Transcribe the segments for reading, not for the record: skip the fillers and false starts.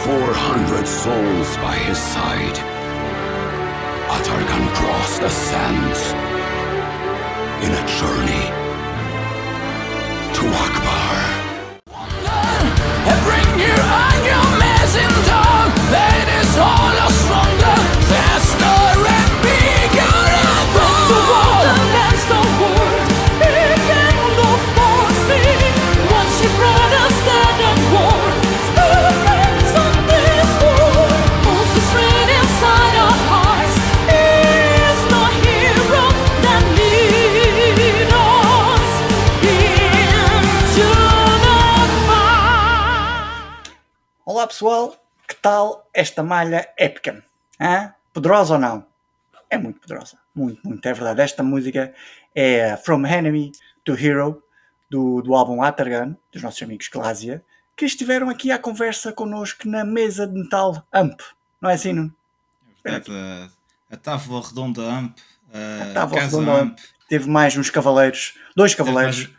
400 souls by his side, Atargan crossed the sands in a journey to Akbar. Bring your anger, amazing dog. That is all a stronger, faster and bigger. Spread the world against the world. He can go forcing. Once you brought us dead and war. The remains of this war. Most is red inside our hearts. He is the hero that lead us into the fight. Olá pessoal, que tal esta malha épica? Hã? Poderosa ou não? É muito poderosa, muito, é verdade. Esta música é From Enemy to Hero, do álbum Atargan, dos nossos amigos Glásia, que estiveram aqui à conversa connosco na mesa de metal AMP, não é assim, Nuno? É verdade, a Távola Redonda AMP, a Távola Casa Redonda AMP, teve mais uns cavaleiros, dois teve cavaleiros.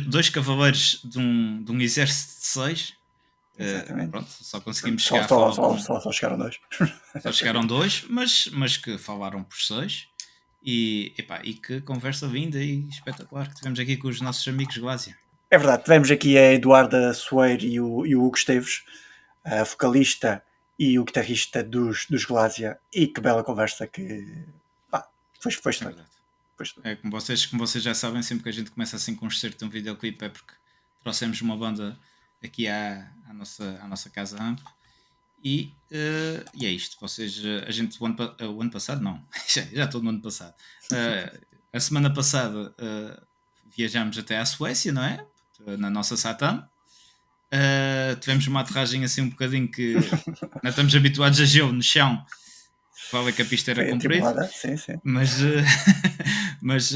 dois cavaleiros de um exército de 6. Exatamente. Pronto, só conseguimos chegar a falar só chegaram dois. Só chegaram 2, mas que falaram por 6. E que conversa linda e espetacular que tivemos aqui com os nossos amigos Glásia. É verdade, tivemos aqui a Eduarda Soeiro e o Hugo Esteves, a vocalista e o guitarrista dos Glásia, e que bela conversa que foi excelente. Como vocês já sabem, sempre que a gente começa assim com um excerto de um videoclipe é porque trouxemos uma banda aqui à nossa casa AMP. E é isto. A gente o ano passado não, já estou no ano passado. A semana passada viajámos até à Suécia, não é? Na nossa Satan. Tivemos uma aterragem assim um bocadinho que não estamos habituados a gelo no chão. Fala que a pista era comprida. Sim. mas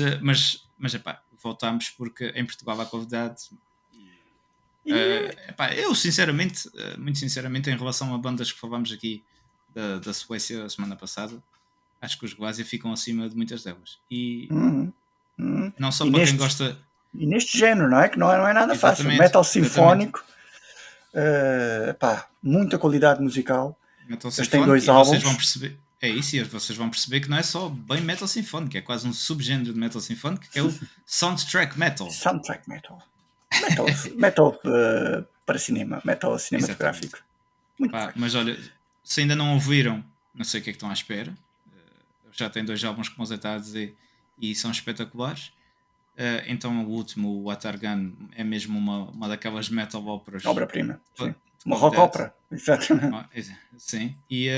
voltámos porque em Portugal há convidado. Eu sinceramente, muito sinceramente, em relação a bandas que falámos aqui da Suécia a semana passada, acho que os Glásia ficam acima de muitas delas. E não só para quem gosta. E neste género, não é? Que não é nada fácil. Metal sinfónico, muita qualidade musical. Metal sinfónico, têm 2 álbuns. Vocês vão perceber. É isso, e vocês vão perceber que não é só bem metal sinfónico, é quase um subgénero de metal sinfónico, que é o soundtrack metal. Soundtrack metal para cinema, metal cinematográfico. Mas olha, se ainda não ouviram, não sei o que é que estão à espera. Já tem 2 álbuns, como você está a dizer, e são espetaculares. Então o último, o Atargan, é mesmo uma daquelas metal óperas. Obra-prima, sim. Uma rock ópera, exatamente. Sim, e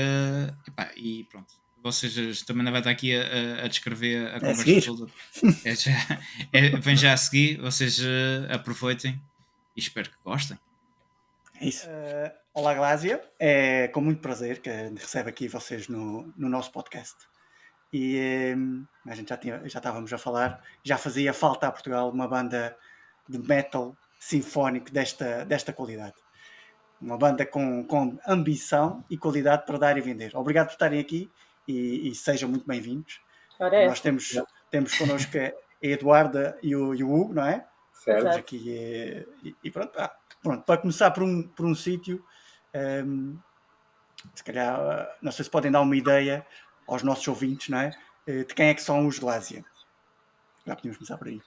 pronto. Vocês também não vai estar aqui a descrever a conversa toda. Vem já a seguir, vocês aproveitem e espero que gostem. É isso. Olá Glásia, é com muito prazer que recebo aqui vocês no nosso podcast. E a gente já estávamos a falar, já fazia falta a Portugal uma banda de metal sinfónico desta qualidade. Uma banda com ambição e qualidade para dar e vender. Obrigado por estarem aqui e sejam muito bem-vindos. Nós temos connosco a Eduarda e o Hugo, não é? Certo. Aqui, e pronto, para começar por um sítio, se calhar, não sei se podem dar uma ideia aos nossos ouvintes, não é? De quem é que são os Glásia. Já podemos começar por aí.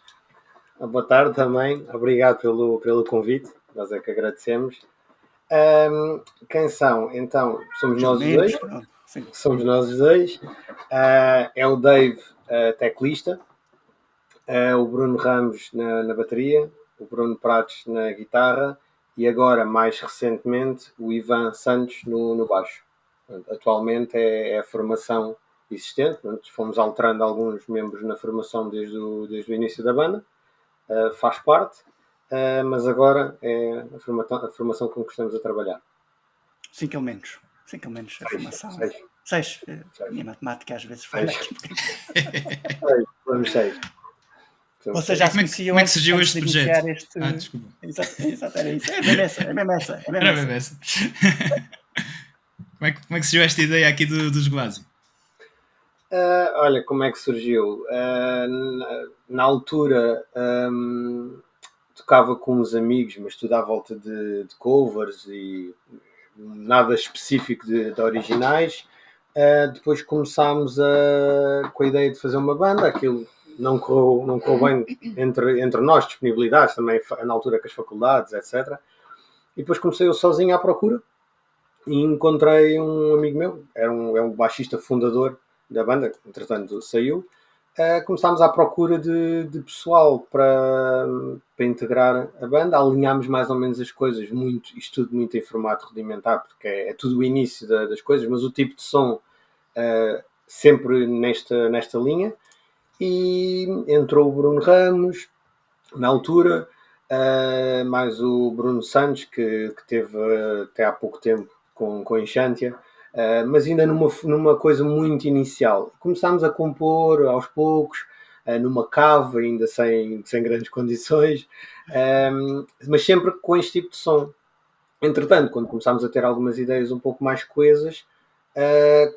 Boa tarde também, obrigado pelo convite, nós é que agradecemos. Quem são? Então, somos nós os dois. Somos nós os dois. É o Dave, teclista, o Bruno Ramos na bateria, o Bruno Prates na guitarra e agora, mais recentemente, o Ivan Santos no baixo. Atualmente é a formação existente, fomos alterando alguns membros na formação desde o início da banda, faz parte, mas agora é a formação com que estamos a trabalhar. 5 elementos a formação. 6. Minha matemática às vezes falha aqui. 6. Vocês já conheciam como é que surgiu este projeto? Desculpa. Exato, era isso. É mesmo essa. Como é que surgiu esta ideia aqui dos Glásia? Olha, como é que surgiu? Na altura tocava com uns amigos, mas tudo à volta de covers e nada específico de originais. Depois começámos com a ideia de fazer uma banda, aquilo não correu bem entre nós, disponibilidades, também na altura com as faculdades, etc. E depois comecei eu sozinho à procura e encontrei um amigo meu, é um baixista fundador da banda, entretanto saiu. Começámos à procura de pessoal para integrar a banda, alinhámos mais ou menos as coisas, isto tudo muito em formato rudimentar, porque é tudo o início das coisas, mas o tipo de som sempre nesta linha. E entrou o Bruno Ramos, na altura, mais o Bruno Santos, que teve até há pouco tempo com a Enxantia, mas ainda numa coisa muito inicial. Começámos a compor aos poucos, numa cave, ainda sem grandes condições, mas sempre com este tipo de som. Entretanto, quando começámos a ter algumas ideias um pouco mais coesas,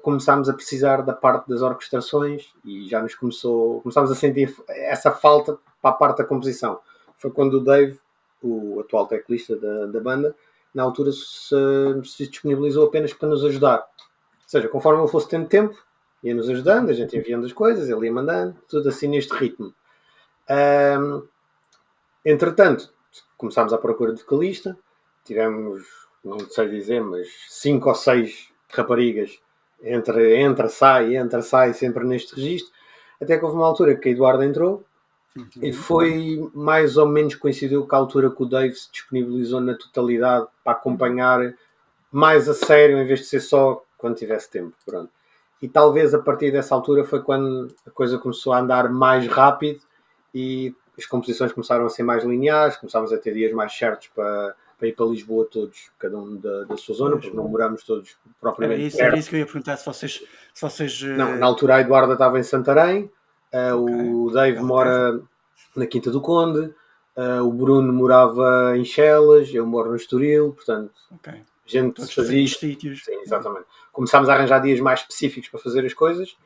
começámos a precisar da parte das orquestrações e já começámos a sentir essa falta para a parte da composição. Foi quando o Dave, o atual teclista da banda, na altura se disponibilizou apenas para nos ajudar. Ou seja, conforme ele fosse tendo tempo, ia-nos ajudando, a gente enviando as coisas, ele ia mandando, tudo assim neste ritmo. Entretanto, começámos à procura de vocalista, tivemos, não sei dizer, mas 5 ou 6 raparigas, entra, sai, sempre neste registro, até que houve uma altura que a Eduardo entrou, e foi mais ou menos coincidiu com a altura que o Dave se disponibilizou na totalidade para acompanhar mais a sério, em vez de ser só quando tivesse tempo. Pronto. E talvez a partir dessa altura foi quando a coisa começou a andar mais rápido e as composições começaram a ser mais lineares, começámos a ter dias mais certos para ir para Lisboa todos, cada um da sua zona, porque não moramos todos propriamente Era isso que eu ia perguntar, se vocês Não, na altura a Eduarda estava em Santarém, o Dave mora na Quinta do Conde, o Bruno morava em Chelas, eu moro no Estoril, portanto, a gente todos fazia isto. sítios. Sim, exatamente. Começámos a arranjar dias mais específicos para fazer as coisas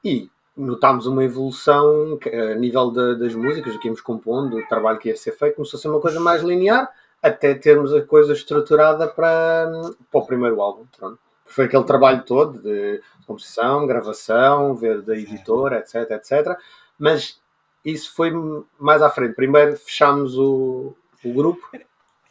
e notámos uma evolução a nível das músicas, do que íamos compondo, do trabalho que ia ser feito, começou a ser uma coisa mais linear, até termos a coisa estruturada para o primeiro álbum. Pronto. Foi aquele trabalho todo de composição, gravação, ver da editora, etc. Mas isso foi mais à frente. Primeiro fechámos o grupo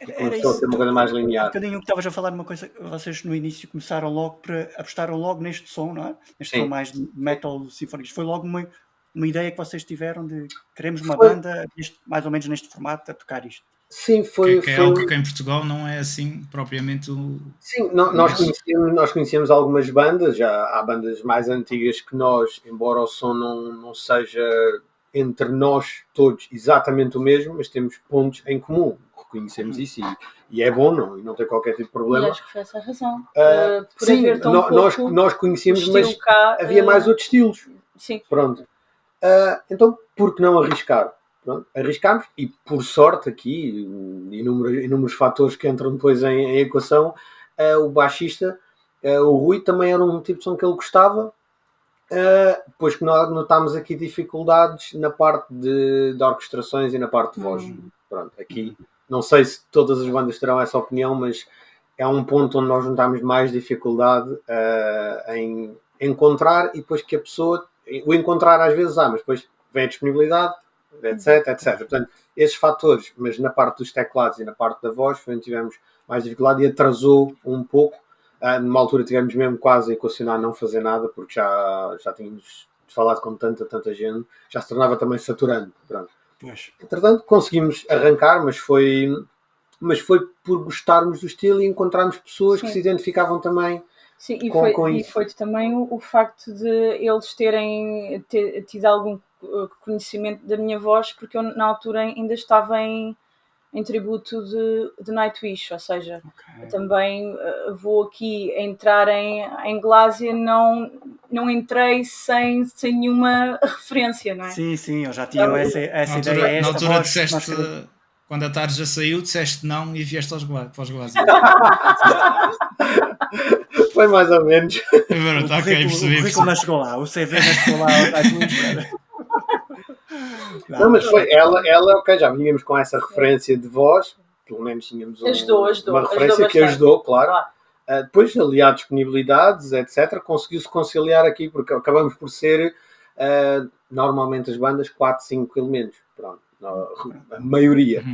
e começou a ser uma coisa mais linear. Um bocadinho o que estavas a falar, uma coisa, vocês no início apostaram logo neste som, não é? Neste som mais de metal sinfónico. Foi logo uma ideia que vocês tiveram de queremos uma banda mais ou menos neste formato a tocar isto. Sim, foi algo que em Portugal não é assim propriamente o... Sim, nós conhecíamos algumas bandas, já há bandas mais antigas que nós, embora o som não seja entre nós todos exatamente o mesmo, mas temos pontos em comum, reconhecemos isso e é bom, não tem qualquer tipo de problema. E acho que foi essa a razão. Por sim, haver tão pouco, nós conhecíamos, mas cá, havia mais outros estilos. Sim. Pronto. Então, por que não arriscar? Pronto, arriscámos e por sorte aqui, inúmeros fatores que entram depois em equação, o baixista, o Rui, também era um tipo de som que ele gostava, depois que nós notámos aqui dificuldades na parte de orquestrações e na parte de voz. Pronto, aqui não sei se todas as bandas terão essa opinião, mas é um ponto onde nós notámos mais dificuldade em encontrar, e depois que a pessoa, o encontrar às vezes mas depois vem a disponibilidade, etc. Portanto, esses fatores, mas na parte dos teclados e na parte da voz foi onde tivemos mais dificuldade e atrasou um pouco. Numa altura tivemos mesmo quase a equacionar não fazer nada, porque já tínhamos falado com tanta gente, já se tornava também saturante. Pronto. Entretanto, conseguimos arrancar, mas foi por gostarmos do estilo e encontrarmos pessoas que se identificavam também. Sim, e foi também o facto de eles terem tido algum conhecimento da minha voz, porque eu na altura ainda estava em tributo de Nightwish, ou seja, também vou aqui entrar em Glásia, não entrei sem nenhuma referência, não é? Sim, eu já tinha essa ideia. Na altura disseste, quando a tarde já saiu, disseste não e vieste para os Glásia. Foi mais ou menos. O currículo não chegou lá, o CV não chegou lá. Não, mas foi ela, ok, já vínhamos com essa referência de voz, pelo menos tínhamos uma referência que ajudou, claro. Depois, ali há disponibilidades, etc., conseguiu-se conciliar aqui, porque acabamos por ser, normalmente as bandas, 4, 5 elementos. Pronto, a maioria.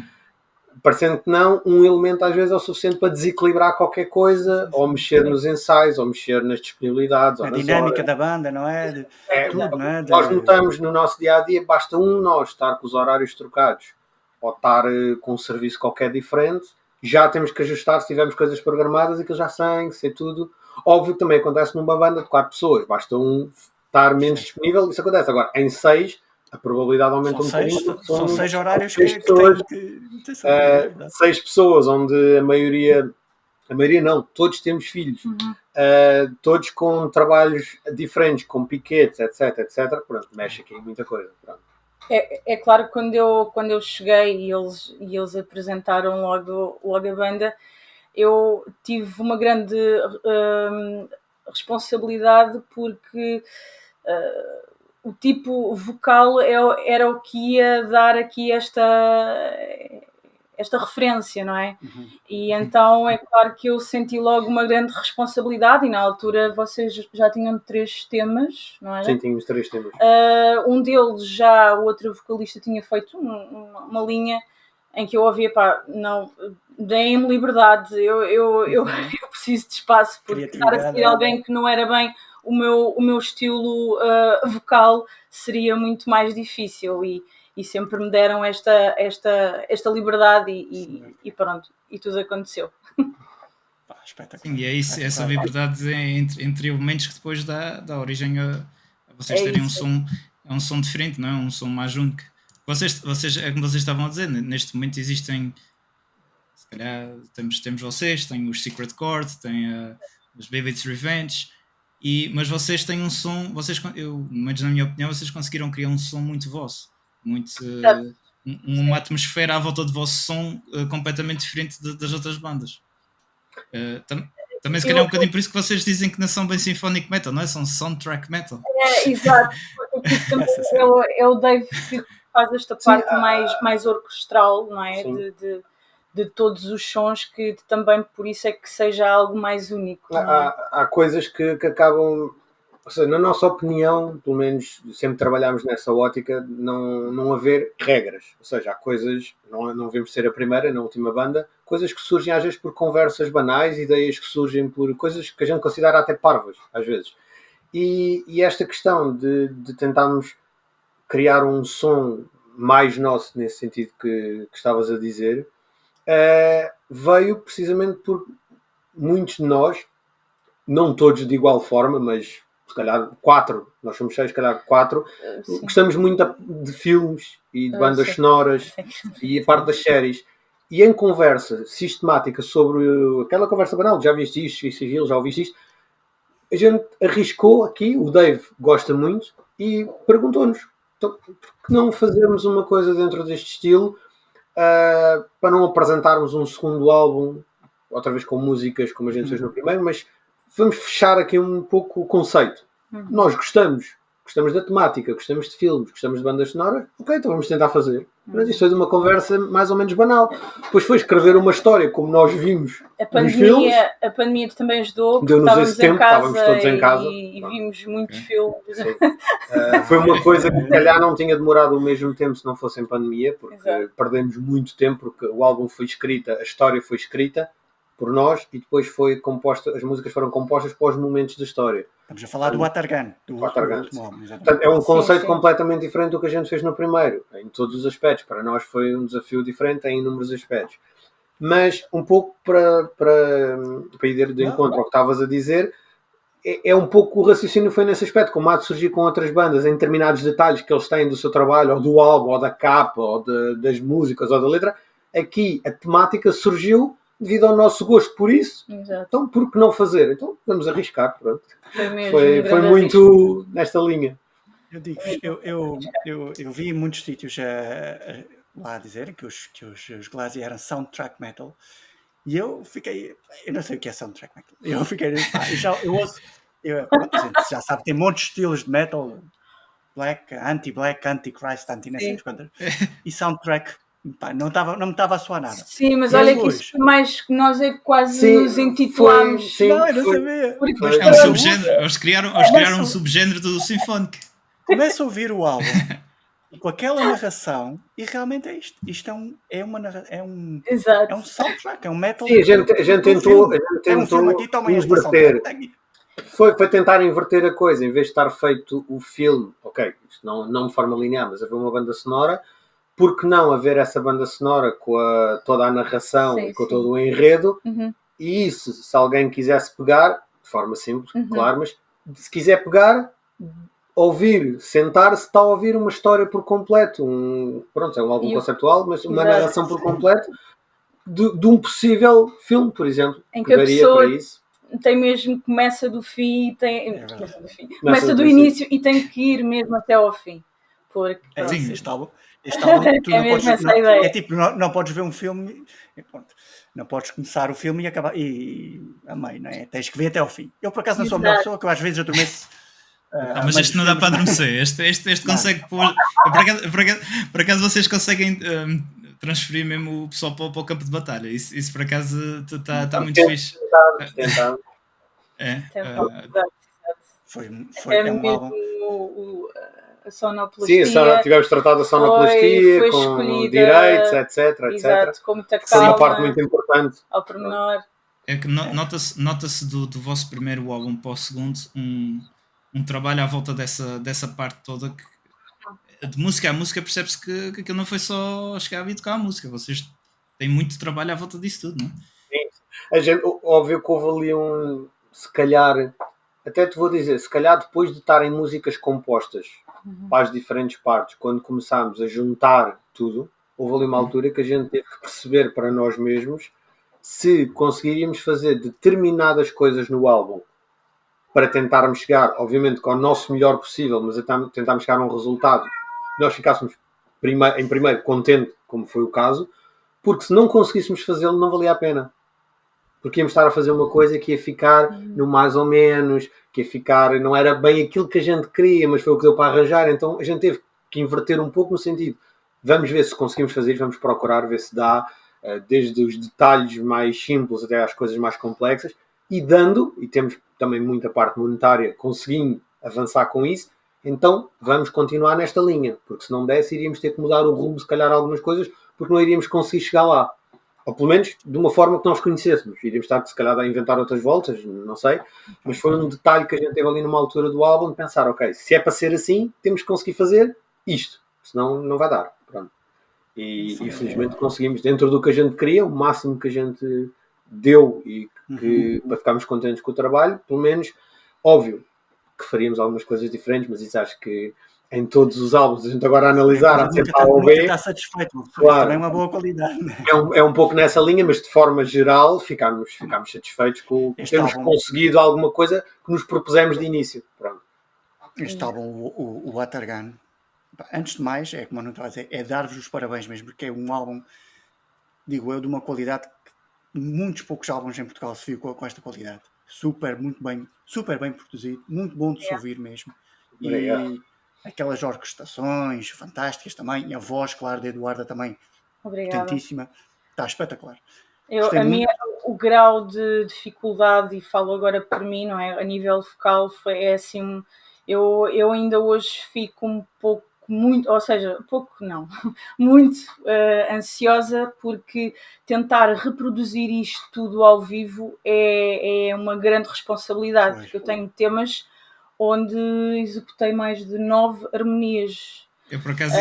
Parecendo que não, um elemento às vezes é o suficiente para desequilibrar qualquer coisa, ou mexer nos ensaios, ou mexer nas disponibilidades. A dinâmica da banda, não é? Tudo, não é? Nós notamos no nosso dia-a-dia, basta nós estar com os horários trocados, ou estar com um serviço qualquer diferente, já temos que ajustar se tivermos coisas programadas, aquilo já sem ser tudo. Óbvio que também acontece numa banda de 4 pessoas, basta um estar menos disponível, isso acontece. Agora, em 6, a probabilidade aumenta um pouco. São 6 horários 6 pessoas, 6 pessoas, onde a maioria não, todos temos filhos, todos com trabalhos diferentes, com piquetes, etc. Pronto, mexe aqui muita coisa. Pronto. É claro que quando eu cheguei e eles apresentaram logo a banda, eu tive uma grande responsabilidade, porque o tipo vocal era o que ia dar aqui esta referência, não é? E então é claro que eu senti logo uma grande responsabilidade, e na altura vocês já tinham 3 temas, não é? Sim, tínhamos 3 temas. Um deles já, o outro vocalista tinha feito uma linha em que eu ouvia, não, deem-me liberdade, eu preciso de espaço, porque estar a seguir alguém que não era bem o meu estilo vocal seria muito mais difícil, e sempre me deram esta liberdade, e pronto, e tudo aconteceu. Sim, e é isso, essa liberdade entre elementos que depois dá origem a vocês terem um som diferente, não é? Um som mais único. Vocês, é como vocês estavam a dizer, neste momento existem, se calhar temos vocês, tem os Secret Chord, tem os Vivid's Revenge, mas vocês têm um som, menos na minha opinião, vocês conseguiram criar um som muito vosso, muito uma atmosfera à volta do vosso som completamente diferente das outras bandas. Também se calhar é um bocadinho por isso que vocês dizem que não são bem symphonic metal, não é? São soundtrack metal. Exato. É o Dave que faz esta parte mais orquestral, não é? De todos os sons, que também por isso é que seja algo mais único. Há coisas que acabam, ou seja, na nossa opinião, pelo menos sempre trabalhámos nessa ótica, não haver regras. Ou seja, há coisas, não devemos ser a primeira, na última banda, coisas que surgem às vezes por conversas banais, ideias que surgem por coisas que a gente considera até parvas, às vezes. E esta questão de tentarmos criar um som mais nosso, nesse sentido que estavas a dizer, veio precisamente por muitos de nós, não todos de igual forma, mas se calhar 4, nós somos 6, se calhar 4, gostamos muito de filmes e de bandas sonoras e a parte das séries. E em conversa sistemática sobre aquela conversa banal, já viste isto, já ouviste isto, a gente arriscou aqui, o Dave gosta muito, e perguntou-nos, então, por que não fazermos uma coisa dentro deste estilo, para não apresentarmos um segundo álbum, outra vez com músicas como a gente fez no primeiro, mas vamos fechar aqui um pouco o conceito. Nós gostamos da temática, gostamos de filmes, gostamos de bandas sonoras, ok, então vamos tentar fazer. Mas isso foi de uma conversa mais ou menos banal. Depois foi escrever uma história como nós vimos nos filmes. A pandemia também ajudou, porque estávamos todos em casa e vimos muitos filmes. Foi uma coisa que se calhar não tinha demorado o mesmo tempo se não fosse em pandemia, porque perdemos muito tempo, porque o álbum foi escrito, a história foi escrita por nós e depois foi composta, as músicas foram compostas para os momentos da história. Estamos a falar do Watergun. Portanto, é um conceito completamente diferente do que a gente fez no primeiro, em todos os aspectos. Para nós foi um desafio diferente em inúmeros aspectos. Mas um pouco para ir de encontro ao que estavas a dizer, é um pouco o raciocínio foi nesse aspecto, como há de surgir com outras bandas, em determinados detalhes que eles têm do seu trabalho, ou do álbum, ou da capa, ou das músicas, ou da letra. Aqui a temática surgiu devido ao nosso gosto por isso. Exato. Então por que não fazer? Então vamos arriscar, pronto. Foi muito nesta linha. Eu digo, eu vi em muitos sítios lá a dizer que os Glassy eram soundtrack metal, e eu não sei o que é soundtrack metal. Eu ouço, pronto, a gente já sabe, tem muitos estilos de metal, Black, Anti-Black, Anti-Christ, não sei quantas. E soundtrack, pá, não me estava a soar nada. Sim, mas olha que isso foi mais que nós é que quase nos intitulámos. Não, eu não sabia. É um subgénero. Eles criaram um subgénero do Symphonic. Começa a ouvir o álbum com aquela narração e realmente é isto. Isto é um soundtrack, é um metal. Sim, a gente tentou inverter. Foi tentar inverter a coisa, em vez de estar feito o filme, ok, isto não de forma linear, mas haver uma banda sonora, por que não haver essa banda sonora com toda a narração e com todo o enredo? E isso, se alguém quisesse pegar, de forma simples, claro, mas se quiser pegar, ouvir, sentar-se, está a ouvir uma história por completo. Pronto, é um álbum conceptual, mas uma narração por completo de um possível filme, por exemplo, em que a daria pessoa para isso. Tem mesmo, começa do fim, começa do início e tem que ir mesmo até ao fim. Porque, este álbum tu não podes, é tipo, não podes ver um filme, pronto, não podes começar o filme e acabar e a meio, não é? Tens que ver até ao fim. Eu por acaso não sou a melhor pessoa, que eu às vezes adormeço. Mas este não dá para adormecer. Este consegue pôr. Por acaso vocês conseguem transferir mesmo o pessoal para o campo de batalha. Isso por acaso está muito fixe. Foi um álbum. A sonoplastia. Sim, tivemos tratado da sonoplastia com direitos, etc. Exato, com muita calma. Foi uma parte muito importante. Ao pormenor. É que nota-se do vosso primeiro álbum para o segundo um trabalho à volta dessa parte toda que de música a música percebe-se que aquilo não foi só chegar e tocar a música. Vocês têm muito trabalho à volta disso tudo, não é? Sim. Óbvio que houve ali se calhar, até te vou dizer, se calhar depois de estarem músicas compostas para as diferentes partes, quando começámos a juntar tudo, houve ali uma altura que a gente teve que perceber para nós mesmos se conseguiríamos fazer determinadas coisas no álbum para tentarmos chegar, obviamente, com o nosso melhor possível, mas tentarmos chegar a um resultado que nós ficássemos em primeiro contente, como foi o caso, porque se não conseguíssemos fazê-lo não valia a pena. Porque íamos estar a fazer uma coisa que ia ficar no mais ou menos, que ia ficar, não era bem aquilo que a gente queria, mas foi o que deu para arranjar, então a gente teve que inverter um pouco no sentido, vamos ver se conseguimos fazer, vamos procurar ver se dá, desde os detalhes mais simples até às coisas mais complexas, e temos também muita parte monetária, conseguindo avançar com isso, então vamos continuar nesta linha, porque se não desse iríamos ter que mudar o rumo, se calhar algumas coisas, porque não iríamos conseguir chegar lá. Ou pelo menos de uma forma que nós conhecêssemos. Iríamos estar, se calhar, a inventar outras voltas, não sei. Mas foi um detalhe que a gente teve ali numa altura do álbum de pensar, ok, se é para ser assim, temos que conseguir fazer isto. Senão não vai dar. Pronto. E felizmente conseguimos, dentro do que a gente queria, o máximo que a gente deu e para ficarmos contentes com o trabalho, pelo menos, óbvio que faríamos algumas coisas diferentes, mas isso acho que em todos os álbuns, a gente agora a analisar, a sempre A ou B. Está satisfeito, claro, também é uma boa qualidade. É um pouco nessa linha, mas de forma geral ficámos satisfeitos com termos conseguido alguma coisa que nos propusemos de início. Pronto. Este álbum, o Watergun, antes de mais, é como eu não estava a dizer, é dar-vos os parabéns mesmo, porque é um álbum, digo eu, de uma qualidade que muitos poucos álbuns em Portugal se viu com esta qualidade. Super bem produzido, muito bom de se ouvir mesmo. E aquelas orquestrações fantásticas também, e a voz, claro, de Eduarda também, potentíssima, está espetacular. O grau de dificuldade, e falo agora por mim, não é? A nível vocal, é assim, eu ainda hoje fico um pouco, muito ansiosa, porque tentar reproduzir isto tudo ao vivo é uma grande responsabilidade, porque eu tenho temas onde executei mais de 9 harmonias. Eu, por acaso,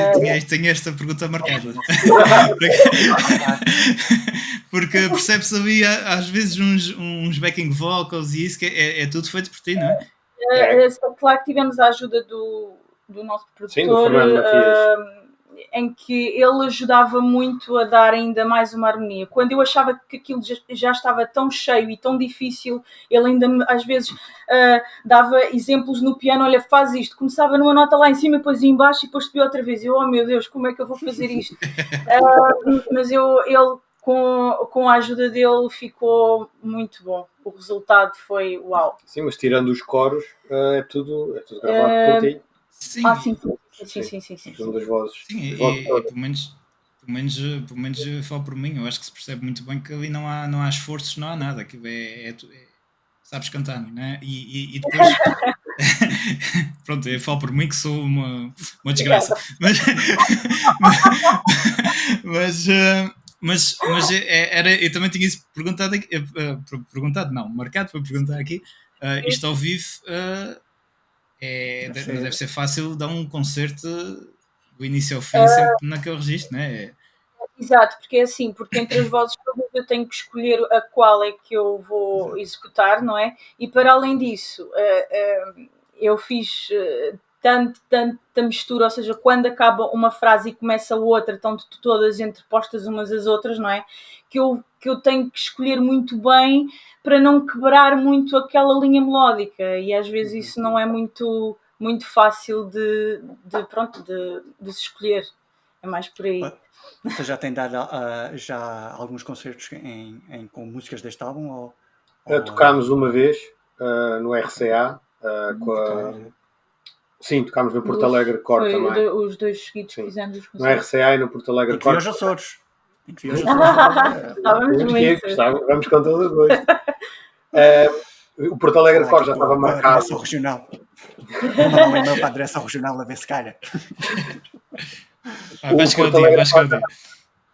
tenho esta pergunta marcada. Porque percebe-se ali, às vezes, uns backing vocals e isso, que é tudo feito por ti, não é? Claro que tivemos a ajuda do nosso produtor. Sim, do Fernando Matias. Em que ele ajudava muito a dar ainda mais uma harmonia. Quando eu achava que aquilo já estava tão cheio e tão difícil, ele ainda às vezes dava exemplos no piano, olha, faz isto, começava numa nota lá em cima, depois ia em baixo e depois subia outra vez. Eu, oh meu Deus, como é que eu vou fazer isto? Mas ele, com a ajuda dele, ficou muito bom. O resultado foi uau. Sim, mas tirando os coros, é tudo gravado por ti. Sim, Sim. Um das vozes. Sim, e pelo menos eu falo por mim, eu acho que se percebe muito bem que ali não há esforços, não há nada, aquilo sabes cantar, não é? E depois pronto, eu falo por mim que sou uma desgraça, mas eu também tinha isso perguntado aqui, marcado para perguntar aqui, isto ao vivo deve ser fácil dar um concerto do início ao fim, sempre naquele registro, não é? Exato, porque é assim, porque entre as vozes todas eu tenho que escolher a qual é que eu vou executar, não é? E para além disso, eu fiz tanta mistura, ou seja, quando acaba uma frase e começa outra, estão todas entrepostas umas às outras, não é? Que eu tenho que escolher muito bem para não quebrar muito aquela linha melódica, e às vezes isso não é muito fácil de se escolher, é mais por aí. Você já tem dado já alguns concertos com músicas deste álbum? Tocámos uma vez no RCA. Sim, tocámos no Porto Alegre Core também. Os dois seguidos que fizemos os concertos. No RCA e no Porto Alegre Core. Tem que vir aos Açores. Vamos com todo o gosto. O Porto Alegre Core já estava marcado. Direção regional. Vou mandar um e-mail para a direção regional a ver se calha.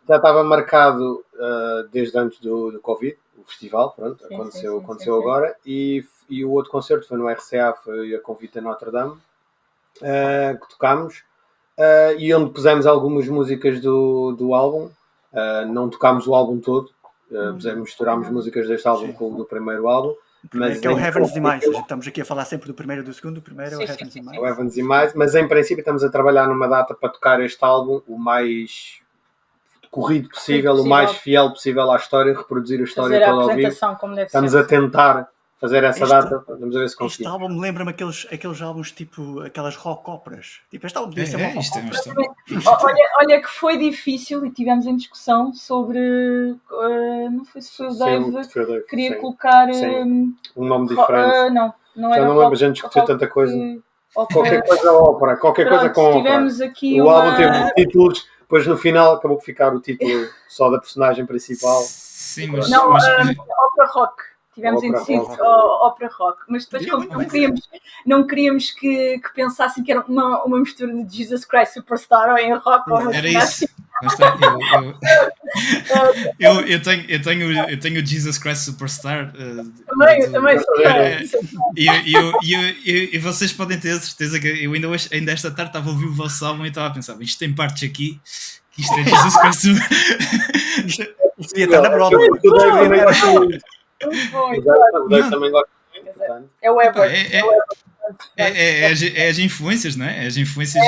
Já estava marcado desde antes do Covid, o festival, pronto, aconteceu agora, e o outro concerto foi no RCA, foi a convite a Notre Dame, que tocámos, e onde pusemos algumas músicas do álbum, não tocámos o álbum todo, misturámos músicas deste álbum com o do primeiro álbum. Mas que é o Heavens Demais, estamos aqui a falar sempre do primeiro e do segundo, o primeiro é o Heavens Demais. O Heavens Demais, mas em princípio estamos a trabalhar numa data para tocar este álbum o mais corrido possível, o mais fiel possível à história, reproduzir a história toda ao vivo. Estamos a tentar fazer essa data, vamos ver se conseguimos. Este álbum lembra-me aqueles álbuns tipo, aquelas rock óperas. Tipo, este álbum podia ser uma rock ópera. Olha que foi difícil e tivemos em discussão sobre, não sei se foi o Dave, queria colocar um nome diferente. Não era. Já não lembro, a gente discutiu tanta coisa. Qualquer coisa ópera, qualquer coisa com ópera. O álbum teve títulos, depois no final acabou por ficar o título só da personagem principal. Sim, mas... Ópera rock. Tivemos indeciso ópera rock, mas depois não queríamos que pensassem que era uma mistura de Jesus Christ Superstar ou em rock. Era isso. Eu tenho o Jesus Christ Superstar. Eu também. E vocês podem ter a certeza que eu ainda esta tarde estava a ouvir o vosso álbum e estava a pensar, isto tem partes aqui, que isto é Jesus Christ Superstar. Isto ia estar na prova. Também gosto. É o Ebert. É as influências, não é? As influências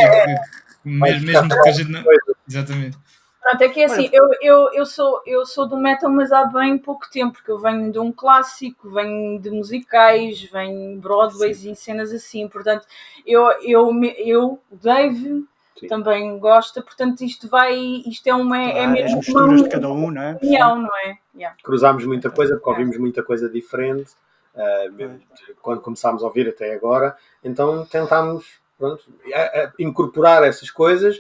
mesmo que a gente não... Exatamente. Pronto, é que é assim, eu sou do metal, mas há bem pouco tempo, porque eu venho de um clássico, venho de musicais, venho de Broadways e cenas assim, portanto, Dave... Sim. Também gosta, portanto isto é mesmo misturas de cada um, não é? Não é? Yeah. Cruzámos muita coisa, porque ouvimos muita coisa diferente quando começámos a ouvir até agora, então tentámos incorporar essas coisas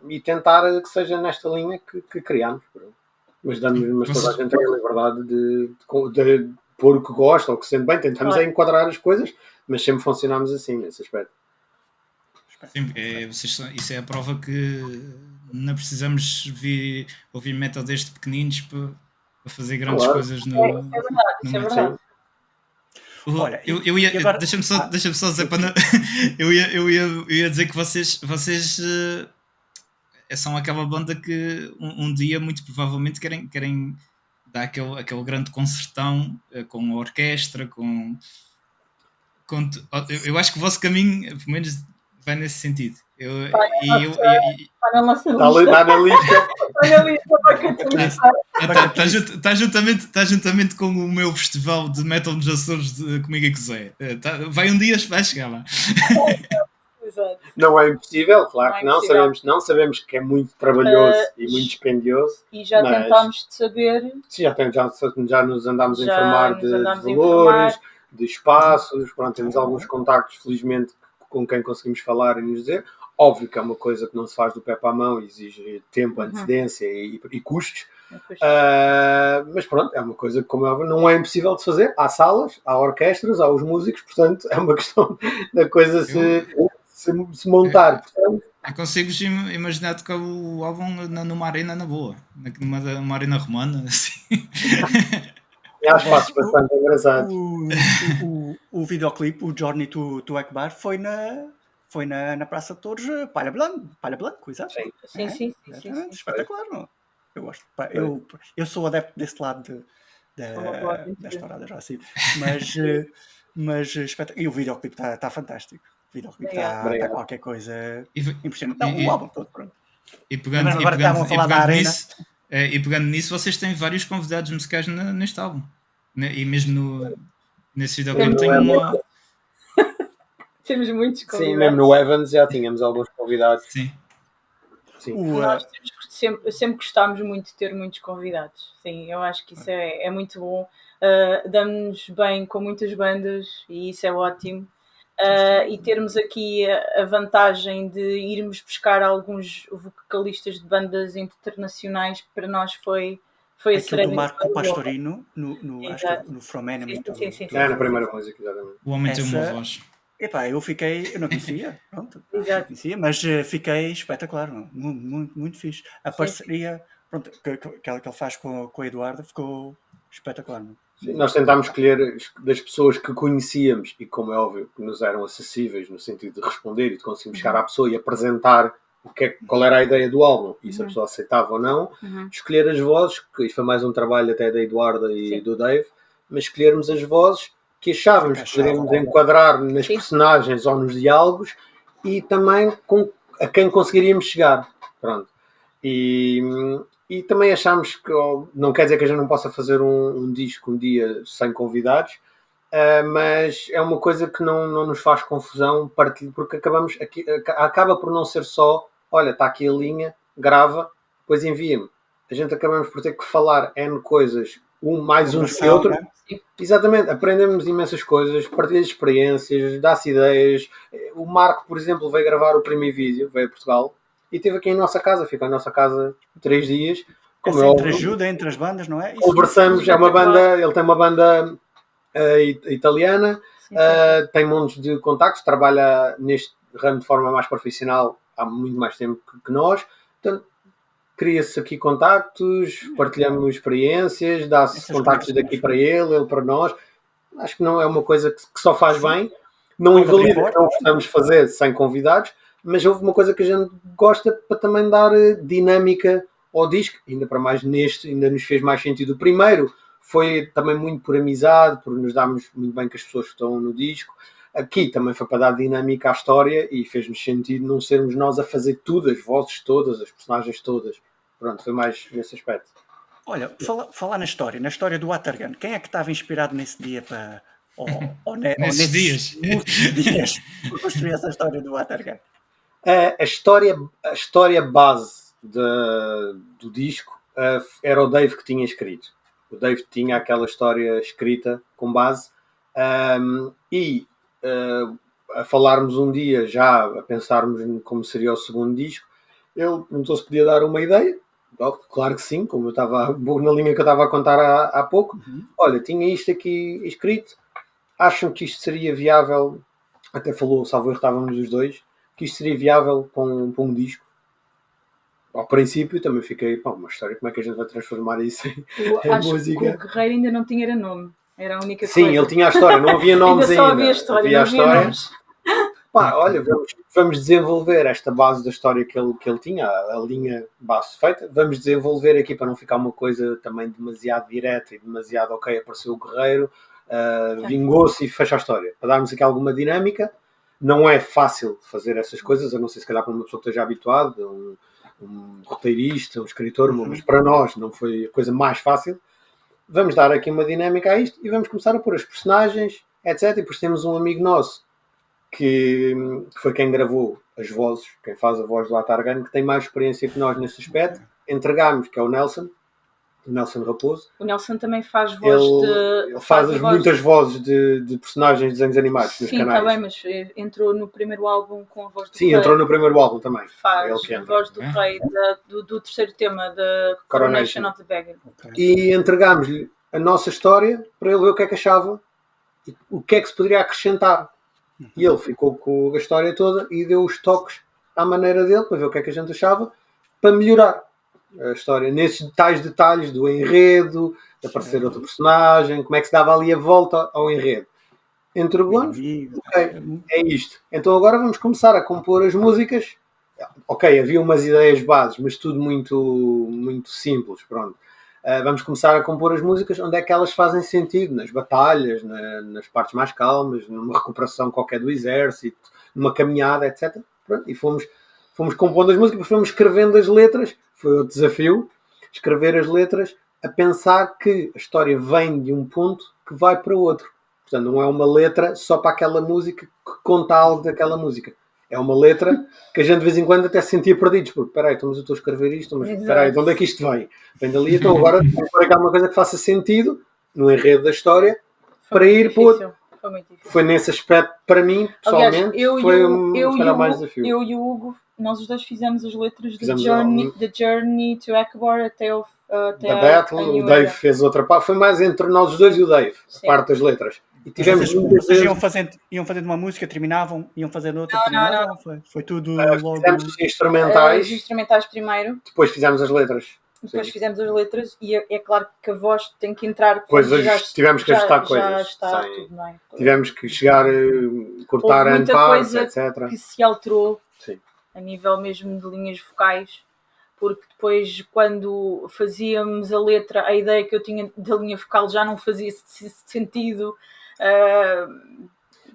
e tentar que seja nesta linha que criámos, mas toda a gente tem a liberdade de pôr o que gosta ou o que sente bem, tentamos enquadrar as coisas, mas sempre funcionámos assim nesse aspecto. Sim, isso é a prova que não precisamos ouvir metal desde pequeninos para fazer grandes coisas no metal. Olha, deixa-me só dizer para não, eu ia dizer que vocês são aquela banda que um dia muito provavelmente querem dar aquele grande concertão com a orquestra, eu acho que o vosso caminho, pelo menos, vai nesse sentido. Está na lista. Está juntamente com o meu festival de metal nos Açores comigo e com o Zé. Vai um dia, vai chegar lá. Não é impossível, claro que não. Sabemos que é muito trabalhoso e muito dispendioso. E já tentámos de saber. Sim, já nos andámos a informar de valores, de espaços. Pronto, temos alguns contactos, felizmente, com quem conseguimos falar e nos dizer. Óbvio que é uma coisa que não se faz do pé para a mão, exige tempo, antecedência e custos. Mas pronto, é uma coisa que, como é óbvio, não é impossível de fazer. Há salas, há orquestras, há os músicos, portanto é uma questão da coisa se montar. Portanto, eu consigo imaginar tocar o álbum numa arena na boa, numa arena romana, assim. Há espaços bastante engraçados. O videoclipe, o Journey to Akbar, foi na Praça de Torres, Palha Blanco, exato. Sim. Espetacular, não? Eu gosto. Eu sou adepto desse lado da história da Jacid, mas e o videoclipe está fantástico. O videoclipe está qualquer coisa impressionante. Não, o álbum todo, pronto. E pegando nisso, vocês têm vários convidados musicais neste álbum. E mesmo nesse videoclipe tem uma... Temos muitos convidados. Sim, mesmo no Evans já tínhamos alguns convidados. Sim. Nós sempre gostámos muito de ter muitos convidados. Sim, eu acho que isso é muito bom. Damos-nos bem com muitas bandas e isso é ótimo. E termos aqui a vantagem de irmos buscar alguns vocalistas de bandas internacionais, para nós foi aquilo do Marco Pastorino acho que no From Enemy. Sim. Na primeira música, exatamente. O homem tem uma voz. Epá, eu não conhecia, pronto, Exato. não conhecia, mas fiquei espetacular, muito, muito fixe. A parceria, pronto, que ele faz com o Eduardo ficou espetacular. Sim, nós tentámos escolher das pessoas que conhecíamos e, como é óbvio, que nos eram acessíveis no sentido de responder e de conseguirmos chegar à pessoa e apresentar qual era a ideia do álbum e se a pessoa aceitava ou não. Escolher as vozes, que isso foi mais um trabalho até da Eduarda e do Dave, mas escolhermos as vozes que achávamos que poderíamos enquadrar nas personagens ou nos diálogos e também a quem conseguiríamos chegar. Pronto. E também achámos que, não quer dizer que a gente não possa fazer um disco um dia sem convidados, mas é uma coisa que não nos faz confusão, porque acaba por não ser só, olha, está aqui a linha, grava, depois envia-me. A gente acabamos por ter que falar N coisas, mais um que outro. Né? Exatamente, aprendemos imensas coisas, partilha de experiências, dá-se ideias. O Marco, por exemplo, veio gravar o primeiro vídeo, veio a Portugal e esteve aqui em nossa casa, ficou em nossa casa 3 dias. Como entre ajuda entre as bandas, não é? Conversamos, é uma banda, ele tem uma banda italiana, tem montes de contactos, trabalha neste ramo de forma mais profissional há muito mais tempo que nós, portanto cria-se aqui contactos, partilhamos experiências, dá-se contactos daqui para ele para nós. Acho que não é uma coisa que só faz bem, não invalida que não gostamos de fazer sem convidados, mas houve uma coisa que a gente gosta para também dar dinâmica ao disco, ainda para mais neste, ainda nos fez mais sentido. O primeiro foi também muito por amizade, por nos darmos muito bem com as pessoas que estão no disco. Aqui também foi para dar dinâmica à história e fez-nos sentido não sermos nós a fazer tudo, as vozes todas, as personagens todas. Pronto, foi mais nesse aspecto. Olha, falar na história do Watergun, quem é que estava inspirado nesse dia para... nesses dias para construir essa história do Watergun? A história base do disco era o Dave que tinha escrito. O Dave tinha aquela história escrita com base a falarmos um dia já, a pensarmos como seria o segundo disco, ele perguntou se podia dar uma ideia. Claro que sim, como eu estava na linha que eu estava a contar há pouco. Olha, tinha isto aqui escrito, acham que isto seria viável? Até falou, salvo erro, estávamos os dois, que isto seria viável para um disco. Ao princípio também fiquei, uma história, como é que a gente vai transformar isso em música? Que o Guerreiro ainda não tinha nome, era a única coisa. Sim, ele tinha a história, não havia nomes ainda. Só havia história, nomes. Olha, vamos desenvolver esta base da história que ele tinha, a linha base feita, vamos desenvolver aqui para não ficar uma coisa também demasiado direta e demasiado, apareceu o Guerreiro, vingou-se e fecha a história. Para darmos aqui alguma dinâmica, não é fácil fazer essas coisas, a não ser se calhar para uma pessoa que esteja habituada, um roteirista, um escritor, mas para nós não foi a coisa mais fácil. Vamos dar aqui uma dinâmica a isto e vamos começar a pôr as personagens, etc. E depois temos um amigo nosso que foi quem gravou as vozes, quem faz a voz do Atargan, que tem mais experiência que nós nesse aspecto. Entregámos, que é o Nelson, o Nelson Raposo. O Nelson também faz voz ele faz muitas vozes de personagens de desenhos animados nos canais. Sim, está bem, mas entrou no primeiro álbum com a voz do Sim, Rei. entrou no primeiro álbum também. Faz a voz do Rei do terceiro tema da Coronation of the Beggar. Okay. E entregámos-lhe a nossa história para ele ver o que é que achava e o que é que se poderia acrescentar. E ele ficou com a história toda e deu os toques à maneira dele para ver o que é que a gente achava para melhorar a história, nesses tais detalhes do enredo, de aparecer outro personagem, como é que se dava ali a volta ao enredo. Entregou-nos, ok, é isto. Então agora vamos começar a compor as músicas. Ok, havia umas ideias bases, mas tudo muito, muito simples, pronto. Vamos começar a compor as músicas onde é que elas fazem sentido, nas batalhas, nas partes mais calmas, numa recuperação qualquer do exército, numa caminhada, etc. Pronto, e fomos compondo as músicas, fomos escrevendo as letras, foi outro desafio, escrever as letras a pensar que a história vem de um ponto que vai para outro. Portanto, não é uma letra só para aquela música que conta algo daquela música. É uma letra que a gente de vez em quando até se sentia perdidos, porque espera aí, então, mas eu estou a escrever isto, mas espera aí, de onde é que isto vem? Vem dali, então agora vou para uma coisa que faça sentido no enredo da história para ir para outro. Foi nesse aspecto, para mim, pessoalmente, aliás, foi o mais desafio. Eu e o Hugo, nós os dois fizemos as letras The Journey to Akbar até da Battle. O Dave fez outra parte, foi mais entre nós os dois e o Dave, a parte das letras. E tivemos vocês iam fazendo uma música, terminavam, iam fazendo outra, terminavam? Foi tudo logo... Fizemos os instrumentais. Os instrumentais primeiro. Depois fizemos as letras. Depois fizemos as letras e é claro que a voz tem que entrar. Pois tivemos que ajustar coisas. Já está tudo bem. Tivemos que chegar, cortar muita partes, coisa etc. que se alterou. Sim. A nível mesmo de linhas vocais, porque depois quando fazíamos a letra, a ideia que eu tinha da linha vocal já não fazia sentido.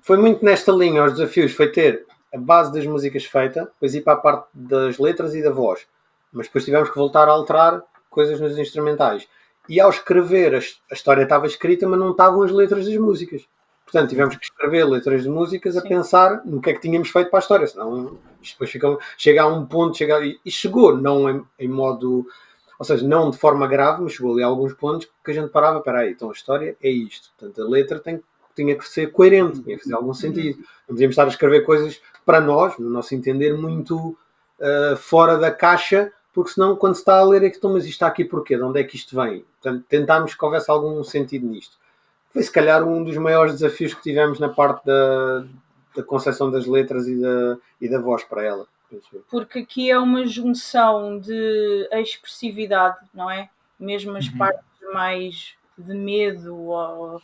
Foi muito nesta linha, os desafios, foi ter a base das músicas feita, depois ir para a parte das letras e da voz. Mas depois tivemos que voltar a alterar coisas nos instrumentais. E ao escrever, a história estava escrita, mas não estavam as letras das músicas. Portanto, tivemos que escrever letras de músicas a pensar no que é que tínhamos feito para a história. Senão, isto depois chega a um ponto, e chegou, não em modo... Ou seja, não de forma grave, mas chegou ali a alguns pontos que a gente parava, espera aí, então a história é isto. Portanto, a letra tinha que ser coerente, tinha que fazer algum sentido. Não podíamos estar a escrever coisas para nós, no nosso entender, muito fora da caixa, porque senão, quando se está a ler, mas isto está aqui porquê? De onde é que isto vem? Portanto, tentámos que houvesse algum sentido nisto. Foi, se calhar, um dos maiores desafios que tivemos na parte da concepção das letras e da voz para ela. Porque aqui é uma junção de expressividade, não é? Mesmo as partes mais de medo ou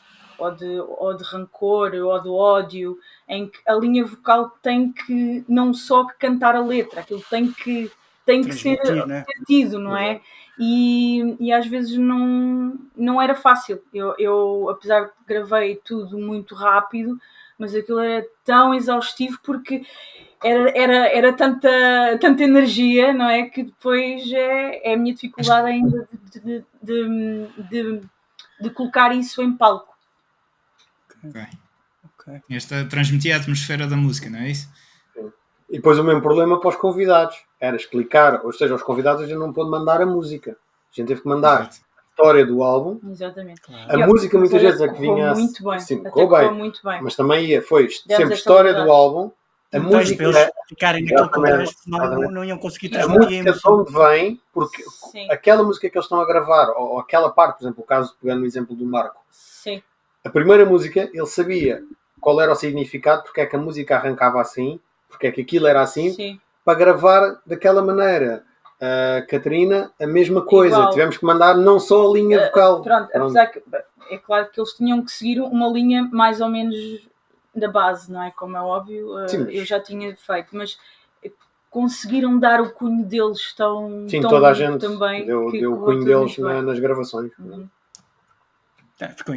de rancor ou de ódio, em que a linha vocal tem que não só que cantar a letra, aquilo tem que ser sentido, não é? E às vezes não era fácil. Eu, apesar de gravei tudo muito rápido, mas aquilo era tão exaustivo porque era tanta energia, não é? Que depois é a minha dificuldade ainda de colocar isso em palco. Okay. Esta transmitia a atmosfera da música, não é isso? Sim. E depois o mesmo problema para os convidados. Era explicar, ou seja, aos convidados a gente não pôde mandar a música. A gente teve que mandar a história do álbum. Exatamente. A música muitas vezes é que vinha... Muito bem. Sim, muito bem. Mas também foi sempre história do álbum. A música... Para eles ficarem naquele contexto, não iam conseguir transmitir a música de onde vem, porque aquela música que eles estão a gravar, ou aquela parte, por exemplo, o caso, pegando o exemplo do Marco. Sim. A primeira música, ele sabia qual era o significado, porque é que a música arrancava assim, porque é que aquilo era assim, Sim. Para gravar daquela maneira. A Catarina, a mesma coisa. Igual. Tivemos que mandar não só a linha vocal. Pronto, apesar que é claro que eles tinham que seguir uma linha mais ou menos da base, não é? Como é óbvio, eu já tinha feito, mas conseguiram dar o cunho deles tão toda a gente também deu o cunho deles nas gravações. Ficou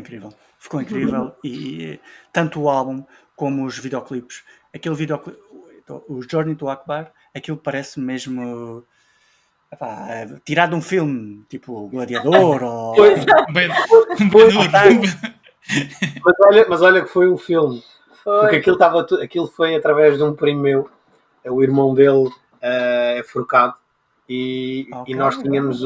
incrível e tanto o álbum como os videoclipes, aquele videoclipe, o Journey to Akbar, aquilo parece mesmo tirado de um filme tipo Gladiador ou mas olha que foi um filme. Porque aquilo foi através de um primo meu, o irmão dele é forcado e nós tínhamos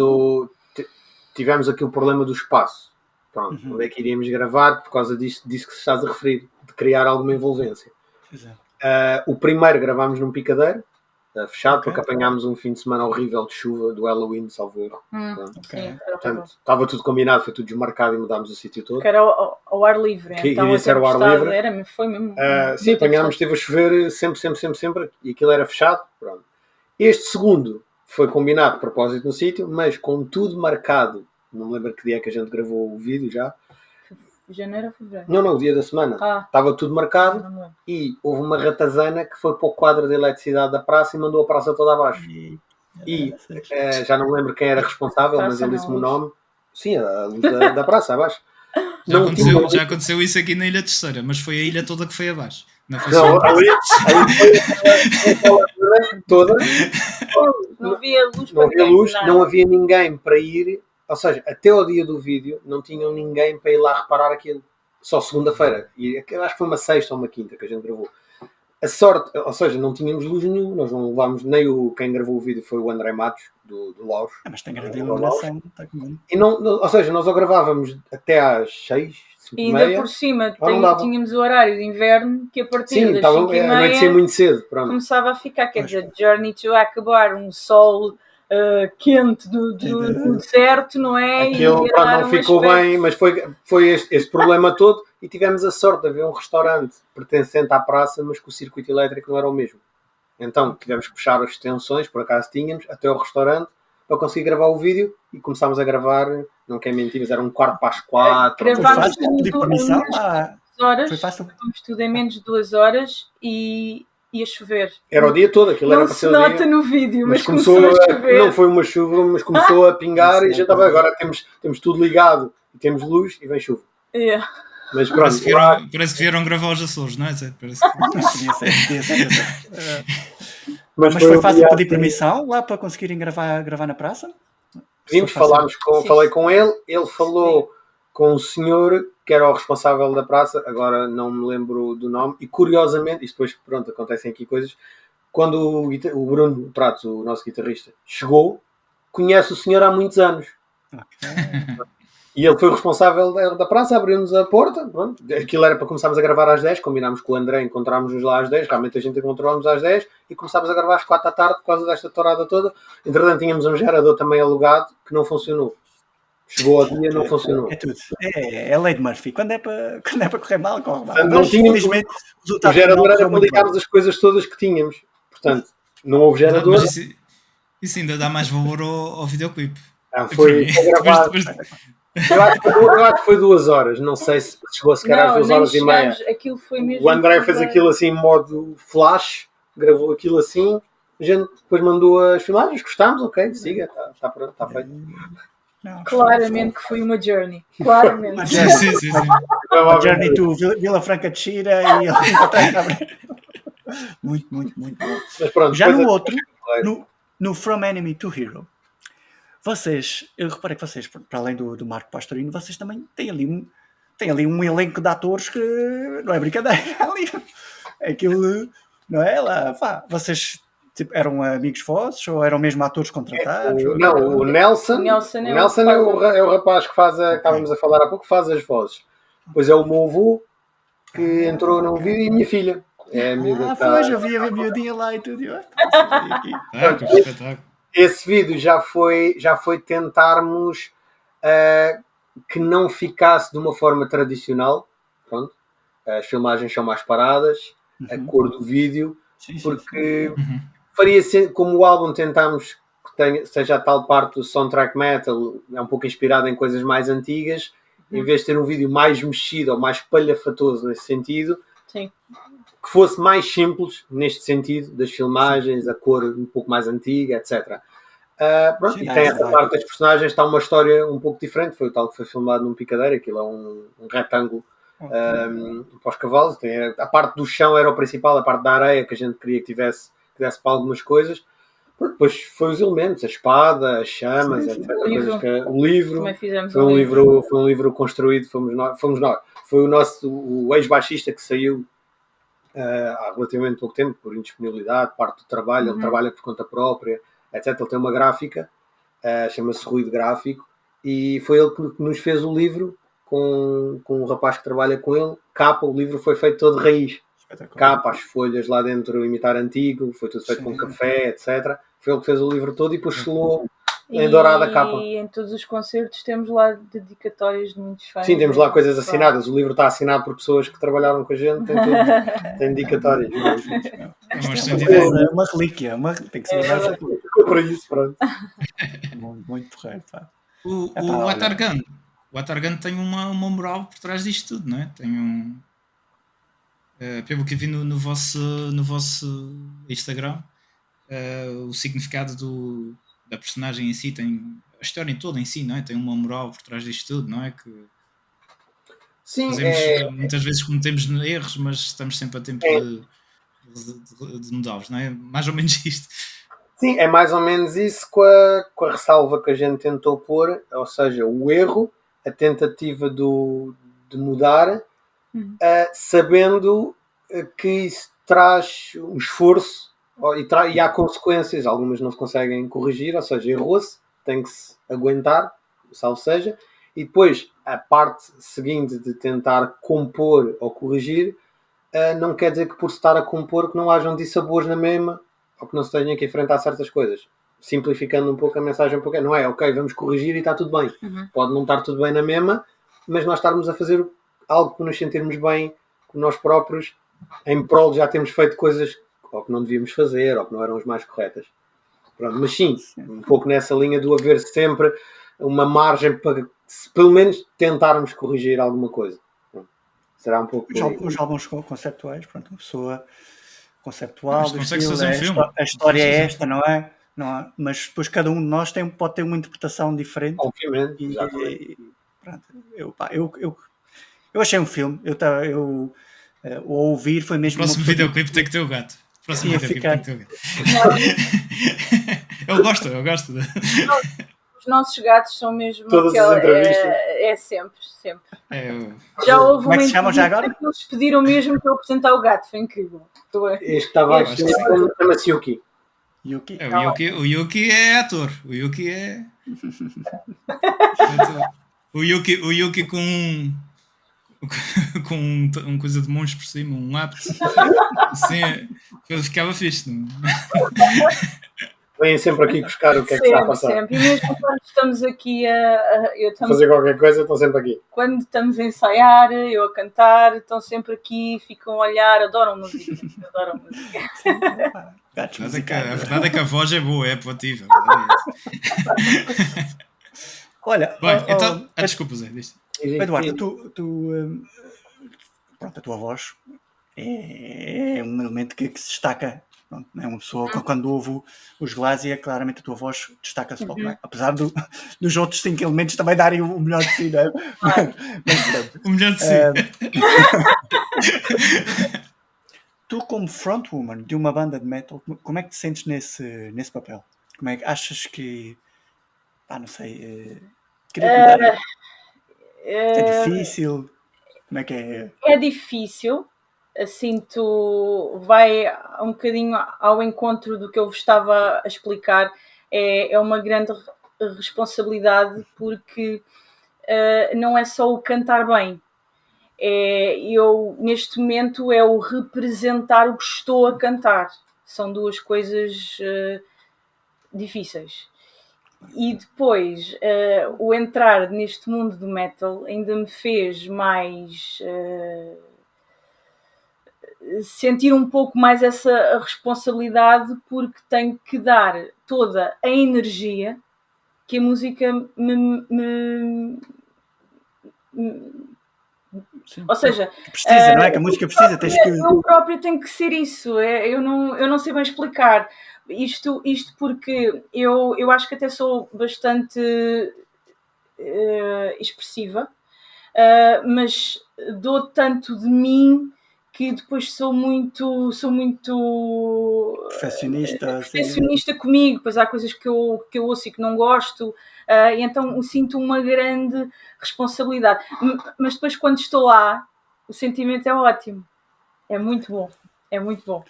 tivemos aqui o problema do espaço. Pronto, onde é que iríamos gravar? Por causa disso que se estás a referir, de criar alguma envolvência. O primeiro gravámos num picadeiro, fechado, porque apanhámos um fim de semana horrível de chuva, do Halloween, salvo erro. Portanto, estava tudo combinado, foi tudo desmarcado e mudámos o sítio todo. Que era ao ar livre, que então iria ser ao ar livre. Foi mesmo. Sim, apanhámos, esteve a chover sempre, e aquilo era fechado. Pronto. Este segundo foi combinado de propósito no sítio, mas com tudo marcado. Não me lembro que dia é que a gente gravou o vídeo já. Janeiro ou fevereiro? Não, o dia da semana. Estava tudo marcado e houve uma ratazana que foi para o quadro de eletricidade da praça e mandou a praça toda abaixo. E já não me lembro quem era responsável, mas ele disse-me o nome. Sim, a luz da praça abaixo. Já aconteceu isso aqui na Ilha Terceira, mas foi a ilha toda que foi abaixo. Não foi só ali foi toda. Não havia luz, não havia ninguém para ir. Ou seja, até ao dia do vídeo não tinham ninguém para ir lá reparar aquilo. Só segunda-feira. E acho que foi uma sexta ou uma quinta que a gente gravou. A sorte, ou seja, não tínhamos luz nenhuma. Nós não levámos, nem quem gravou o vídeo foi o André Matos, do Laos. Mas tem grande iluminação. E ou seja, nós o gravávamos até às 6, 5 e ainda por cima tínhamos o horário de inverno que a partir das 5h30 muito cedo, começava a ficar, quer dizer, Journey to acabar, um sol quente do deserto, não é? Aquilo não ficou bem, mas foi este problema todo e tivemos a sorte de haver um restaurante pertencente à praça, mas que o circuito elétrico não era o mesmo. Então tivemos que puxar as extensões, por acaso tínhamos, até ao restaurante para conseguir gravar o vídeo e começámos a gravar, não quero mentir, mas era 3:45. Gravámos tudo em menos de 2 horas e ia chover. Era o dia todo, aquilo não era para se nota dia, no vídeo, mas começou a chover. Não foi uma chuva, mas começou a pingar e já estava. Agora temos tudo ligado e temos luz e vem chuva. Mas pronto, parece que vieram gravar os Açores, não é? Mas foi fácil pedir permissão lá para conseguirem gravar na praça? Falei com ele falou com o senhor que era o responsável da praça, agora não me lembro do nome, e curiosamente, e depois pronto, acontecem aqui coisas, quando o Bruno Pratos, o nosso guitarrista, chegou, conhece o senhor há muitos anos. E ele foi o responsável da praça, abriu-nos a porta, pronto. Aquilo era para começarmos a gravar às 10, combinámos com o André, encontrámos-nos lá às 10, realmente a gente encontrou-nos às 10 e começámos a gravar às 4 da tarde por causa desta tourada toda. Entretanto tínhamos um gerador também alugado que não funcionou. Chegou ao dia, não funcionou. É tudo. É lei de Murphy. Quando é para correr mal, corre mal. Não tínhamos, o gerador era para ligarmos as coisas todas que tínhamos. Portanto, não houve gerador. Mas isso ainda dá mais valor ao videoclipe. Foi gravado. Eu acho que foi 2 horas. Não sei se chegou a sequer às 2 horas e meia. Aquilo foi mesmo. O André fez aquilo assim em modo flash. Gravou aquilo assim. A gente depois mandou as filmagens. Gostámos, ok, siga. Está pronto, está feito. Claramente que foi uma journey. Claramente. Sim. A journey to Vila Franca de Xira e muito bom. Mas pronto, já no outro, no From Enemy to Hero, eu reparei que vocês, para além do Marco Pastorino, vocês também têm ali um elenco de atores que não é brincadeira. Aquilo, não é? Vocês eram amigos vossos ou eram mesmo atores contratados? Não, o Nelson é o rapaz que faz, estávamos a falar há pouco, faz as vozes. Depois é o meu avô que entrou no vídeo e a minha filha. É a miúda eu vi a miudinha lá e tudo. Esse vídeo já foi tentarmos que não ficasse de uma forma tradicional. Pronto. As filmagens são mais paradas, a cor do vídeo, porque faria como o álbum tentámos que seja a tal parte do soundtrack metal, é um pouco inspirado em coisas mais antigas, em vez de ter um vídeo mais mexido ou mais palhafatoso nesse sentido, que fosse mais simples neste sentido, das filmagens, a cor um pouco mais antiga, etc. E tem essa parte das personagens, está uma história um pouco diferente, foi o tal que foi filmado num picadeiro, aquilo é um retângulo para os cavalos, a parte do chão era o principal, a parte da areia que a gente queria que desse para algumas coisas. Depois foi os elementos, a espada, as chamas, etc. O livro foi um livro construído, fomos nós. Foi o ex-baixista que saiu há relativamente pouco tempo, por indisponibilidade, parte do trabalho, ele trabalha por conta própria, etc. Ele tem uma gráfica, chama-se Ruído Gráfico, e foi ele que nos fez o livro com um rapaz que trabalha com ele. Capa, o livro foi feito todo de raiz. Capa, as folhas lá dentro imitar antigo, foi tudo feito com café, etc. Foi ele que fez o livro todo e depois selou em dourada a capa. E em todos os concertos temos lá dedicatórias de muitos fãs. Sim, temos lá coisas assinadas. O livro está assinado por pessoas que trabalharam com a gente, tem tudo, tem dedicatórias. É uma relíquia, tem que ser essa relíquia. Para isso, pronto. Muito porreiro, pá. O Atargan tem uma moral por trás disto tudo, não é? Tem um... pelo que vi no vosso Instagram, o significado da personagem em si, tem a história toda em si, não é? Tem uma moral por trás disto tudo, não é? Que sim, muitas vezes cometemos erros, mas estamos sempre a tempo de mudá-los, não é? Mais ou menos isto. Sim, é mais ou menos isso com a ressalva que a gente tentou pôr, ou seja, o erro, a tentativa de mudar, sabendo que isso traz um esforço e há consequências, algumas não se conseguem corrigir, ou seja, errou-se, tem que se aguentar, salvo seja, e depois a parte seguinte de tentar compor ou corrigir, não quer dizer que por se estar a compor que não hajam dissabores na mesma, ou que não se tenha que enfrentar certas coisas. Simplificando um pouco a mensagem, porque não é, ok, vamos corrigir e está tudo bem. Pode não estar tudo bem na mesma, mas nós estarmos a fazer algo que nos sentirmos bem com nós próprios, em prol de já termos feito coisas ou que não devíamos fazer, ou que não eram as mais corretas. Pronto, mas sim, um pouco nessa linha do haver sempre uma margem para, pelo menos, tentarmos corrigir alguma coisa. Será um pouco... Os álbuns conceptuais, pronto, uma pessoa conceptual, do consegue estilo, fazer um filme. A história é esta, não é? Mas depois cada um de nós pode ter uma interpretação diferente. Obviamente. E pronto, eu achei um filme, o ouvir foi mesmo... O próximo videoclipe tem que ter o gato. O próximo videoclipe tem que ter o gato. Eu gosto. Os nossos gatos são mesmo... Todas as entrevistas. Sempre. Já houve Como é que se chama já agora? Eles pediram mesmo para eu apresentar o gato, foi incrível. Este estava aqui, chama-se Yuki. O Yuki é ator. O Yuki é... o Yuki com um coisa de mãos por cima, um lápis. Assim, ficava fixe. Não? Vêm sempre aqui buscar o que é que está a passar. Sempre. E mesmo quando estamos aqui fazer qualquer coisa, estão sempre aqui. Quando estamos a ensaiar, eu a cantar, estão sempre aqui, ficam a olhar, adoram música. A verdade é que a voz é boa, é apativa. Olha, bem, então, desculpa, Zé. Eduardo, pronto, a tua voz é um elemento que se destaca. Pronto, é uma pessoa que quando ouve os Glásia, claramente a tua voz destaca-se logo, não é? Apesar dos outros 5 elementos também darem o melhor de si, não é? O melhor de si. Tu, como frontwoman de uma banda de metal, como é que te sentes nesse papel? Como é que achas que... não sei... é difícil? Como é que é? É difícil. Assim, tu vai um bocadinho ao encontro do que eu vos estava a explicar. É uma grande responsabilidade, porque não é só o cantar bem. Eu, neste momento, é o representar o que estou a cantar. São duas coisas difíceis. E depois, o entrar neste mundo do metal ainda me fez mais... sentir um pouco mais essa responsabilidade, porque tenho que dar toda a energia que a música ou seja, precisa, não é? Que a música precisa, eu próprio tenho que ser isso. Eu não sei bem explicar isto porque eu acho que até sou bastante expressiva, mas dou tanto de mim que depois sou muito perfeccionista comigo. Pois há coisas que eu ouço e que não gosto, e então sinto uma grande responsabilidade. Mas depois, quando estou lá, o sentimento é ótimo. É muito bom. É muito bom.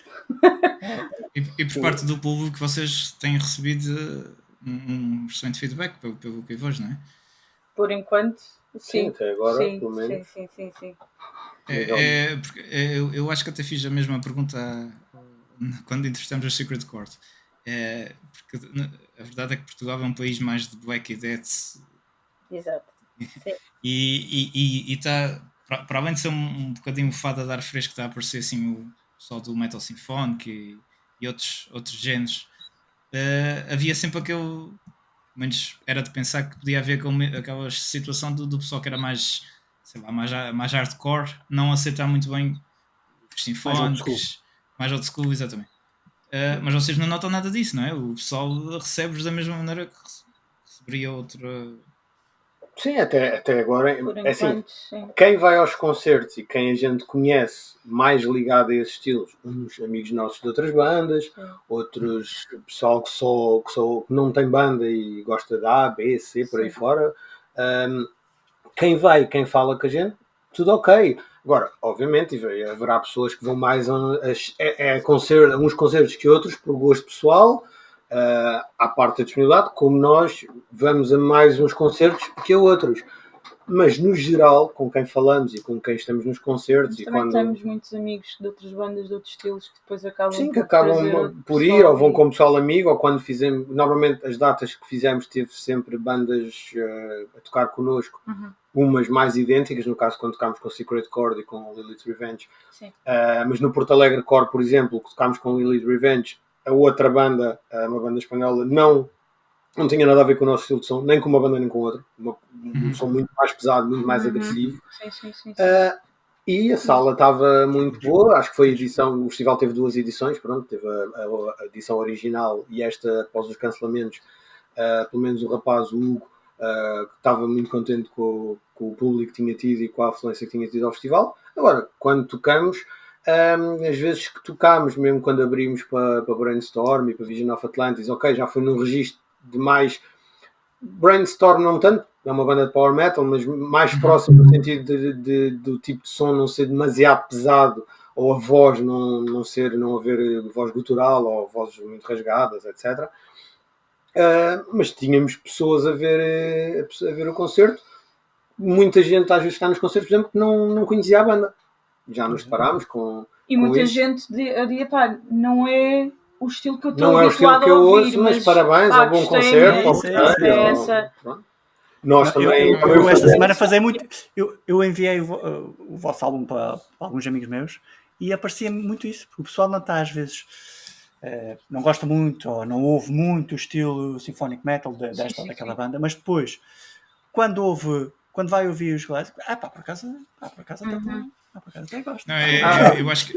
E por parte do público, vocês têm recebido um excelente feedback pelo que eu vejo, não é? Por enquanto, sim. Até agora, sim, pelo menos. Sim. Porque eu acho que até fiz a mesma pergunta quando entrevistamos a Secret Court. Porque a verdade é que Portugal é um país mais de Black e Death. Exato. Sim. E está, para além de ser um bocadinho fado a dar fresco, está a aparecer assim o pessoal do metal sinfónico e outros géneros. Havia sempre aquele, menos era de pensar que podia haver aquela situação do pessoal que era mais, sei lá, mais hardcore, não aceitar muito bem os sinfónicos, mais old school, exatamente. Mas vocês não notam nada disso, não é? O pessoal recebe-vos da mesma maneira que receberia outra. Sim, até agora. Por É assim, enquanto, sim. quem vai aos concertos e quem a gente conhece mais ligado a esses estilos, uns amigos nossos de outras bandas, outros pessoal que não tem banda e gosta de A, B, C, por aí fora. Quem vai, quem fala com a gente, tudo ok. Agora, obviamente, haverá pessoas que vão mais a uns concertos que outros, por gosto pessoal, à parte da disponibilidade, como nós vamos a mais uns concertos que a outros. Mas, no geral, com quem falamos e com quem estamos nos concertos... Mas também temos muitos amigos de outras bandas, de outros estilos, que depois acabam por ir, ou vão com pessoal amigo, ou quando fizemos... Normalmente, as datas que fizemos, teve sempre bandas a tocar connosco, umas mais idênticas, no caso, quando tocámos com Secret Chord e com Lilith's Revenge. Mas no Porto Alegre Core, por exemplo, que tocámos com Lilith's Revenge, a outra banda, uma banda espanhola, não tinha nada a ver com o nosso estilo de som, nem com uma banda nem com outra. Um som muito mais pesado, muito mais agressivo. Sim. E a sala estava muito boa. Acho que foi a edição. O festival teve 2 edições. Pronto, teve a edição original e esta após os cancelamentos. Pelo menos o rapaz, o Hugo, que estava muito contente com o público que tinha tido e com a afluência que tinha tido ao festival. Agora, quando tocamos, às vezes que tocámos, mesmo quando abrimos para Brainstorm e para Vision of Atlantis, ok, já foi num registro de mais Brainstorm, não tanto, é uma banda de power metal, mas mais próximo no sentido do tipo de som não ser demasiado pesado, ou a voz não haver voz gutural ou vozes muito rasgadas, etc. Mas tínhamos pessoas a ver o concerto. Muita gente às vezes está nos concertos, por exemplo, que não conhecia a banda. Já nos deparámos com muita isso. gente dizia, pá, não é o estilo que eu estou não é o estilo que eu ouço, mas parabéns, é um bom concerto. Nós também. Eu esta semana fazia muito. Eu enviei o vosso álbum para alguns amigos meus e aparecia muito isso, porque o pessoal não está às vezes. Não gosta muito ou não ouve muito o estilo symphonic metal desta ou daquela banda, mas depois, quando vai ouvir os colegas, por acaso até gosto. Não, eu acho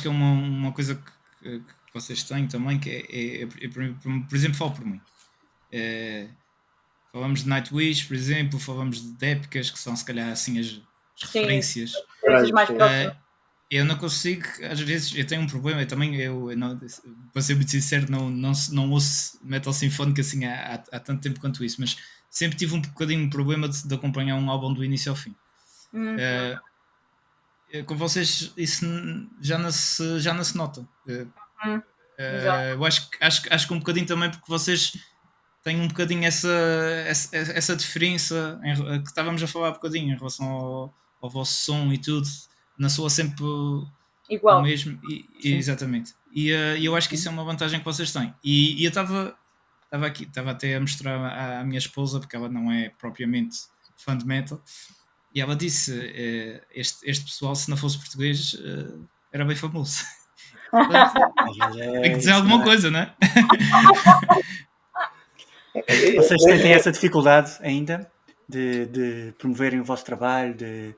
que é uma coisa que vocês têm também, que por exemplo, falo por mim. Falamos de Nightwish, por exemplo, falamos de épicas, que são se calhar assim as referências. Mais próximas. Eu não consigo, às vezes, eu tenho um problema, para ser muito sincero, não ouço metal sinfónico assim há tanto tempo quanto isso, mas sempre tive um bocadinho de problema de acompanhar um álbum do início ao fim. Com vocês isso já não se nota. Eu acho que um bocadinho também porque vocês têm um bocadinho essa diferença que estávamos a falar um bocadinho em relação ao vosso som e tudo. Não soa sempre igual. O mesmo. Exatamente. E eu acho que isso é uma vantagem que vocês têm. E eu estava até a mostrar à minha esposa, porque ela não é propriamente fã de metal, e ela disse: este pessoal, se não fosse português, era bem famoso. Tem que dizer alguma coisa, não é? Vocês têm essa dificuldade ainda de promoverem o vosso trabalho, de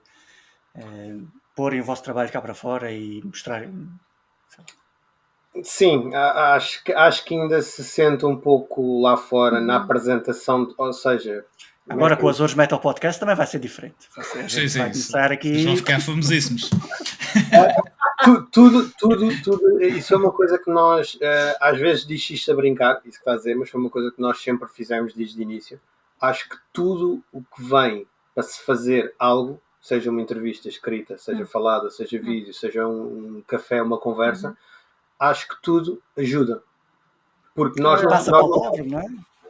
porem o vosso trabalho cá para fora e mostrarem? Sim, acho que ainda se sente um pouco lá fora na apresentação, ou seja... Agora com o Azores Metal Podcast também vai ser diferente. Sim, vai começar aqui... Vocês vão ficar famosíssimos. Tudo, isso é uma coisa que nós, às vezes diz isto a brincar, isso que está a dizer, mas foi uma coisa que nós sempre fizemos desde o início. Acho que tudo o que vem para se fazer algo, seja uma entrevista escrita, seja falada, seja vídeo, seja um café, uma conversa, acho que tudo ajuda. Porque nós passa a palavra, não é?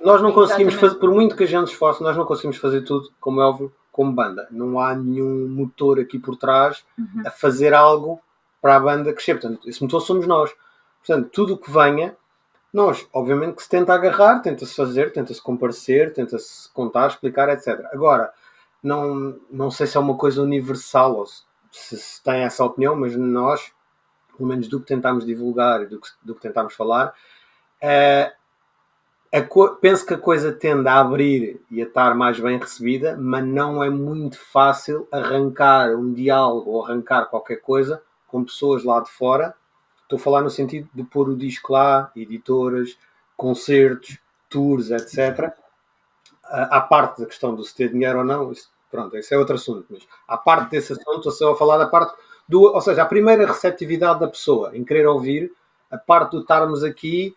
nós não conseguimos fazer, por muito que a gente esforce, nós não conseguimos fazer tudo, como é óbvio, como banda. Não há nenhum motor aqui por trás a fazer algo para a banda crescer. Portanto, esse motor somos nós. Portanto, tudo o que venha, nós, obviamente, que se tenta agarrar, tenta-se fazer, tenta-se comparecer, tenta-se contar, explicar, etc. Agora, não sei se é uma coisa universal ou se tem essa opinião, mas nós, pelo menos do que tentámos divulgar e do que tentámos falar, penso que a coisa tende a abrir e a estar mais bem recebida, mas não é muito fácil arrancar um diálogo ou arrancar qualquer coisa com pessoas lá de fora. Estou a falar no sentido de pôr o disco lá, editoras, concertos, tours, etc. À parte da questão de se ter dinheiro ou não, pronto, esse é outro assunto. Mas à parte desse assunto, estou só a falar da parte ou seja, a primeira receptividade da pessoa em querer ouvir, a parte de estarmos aqui,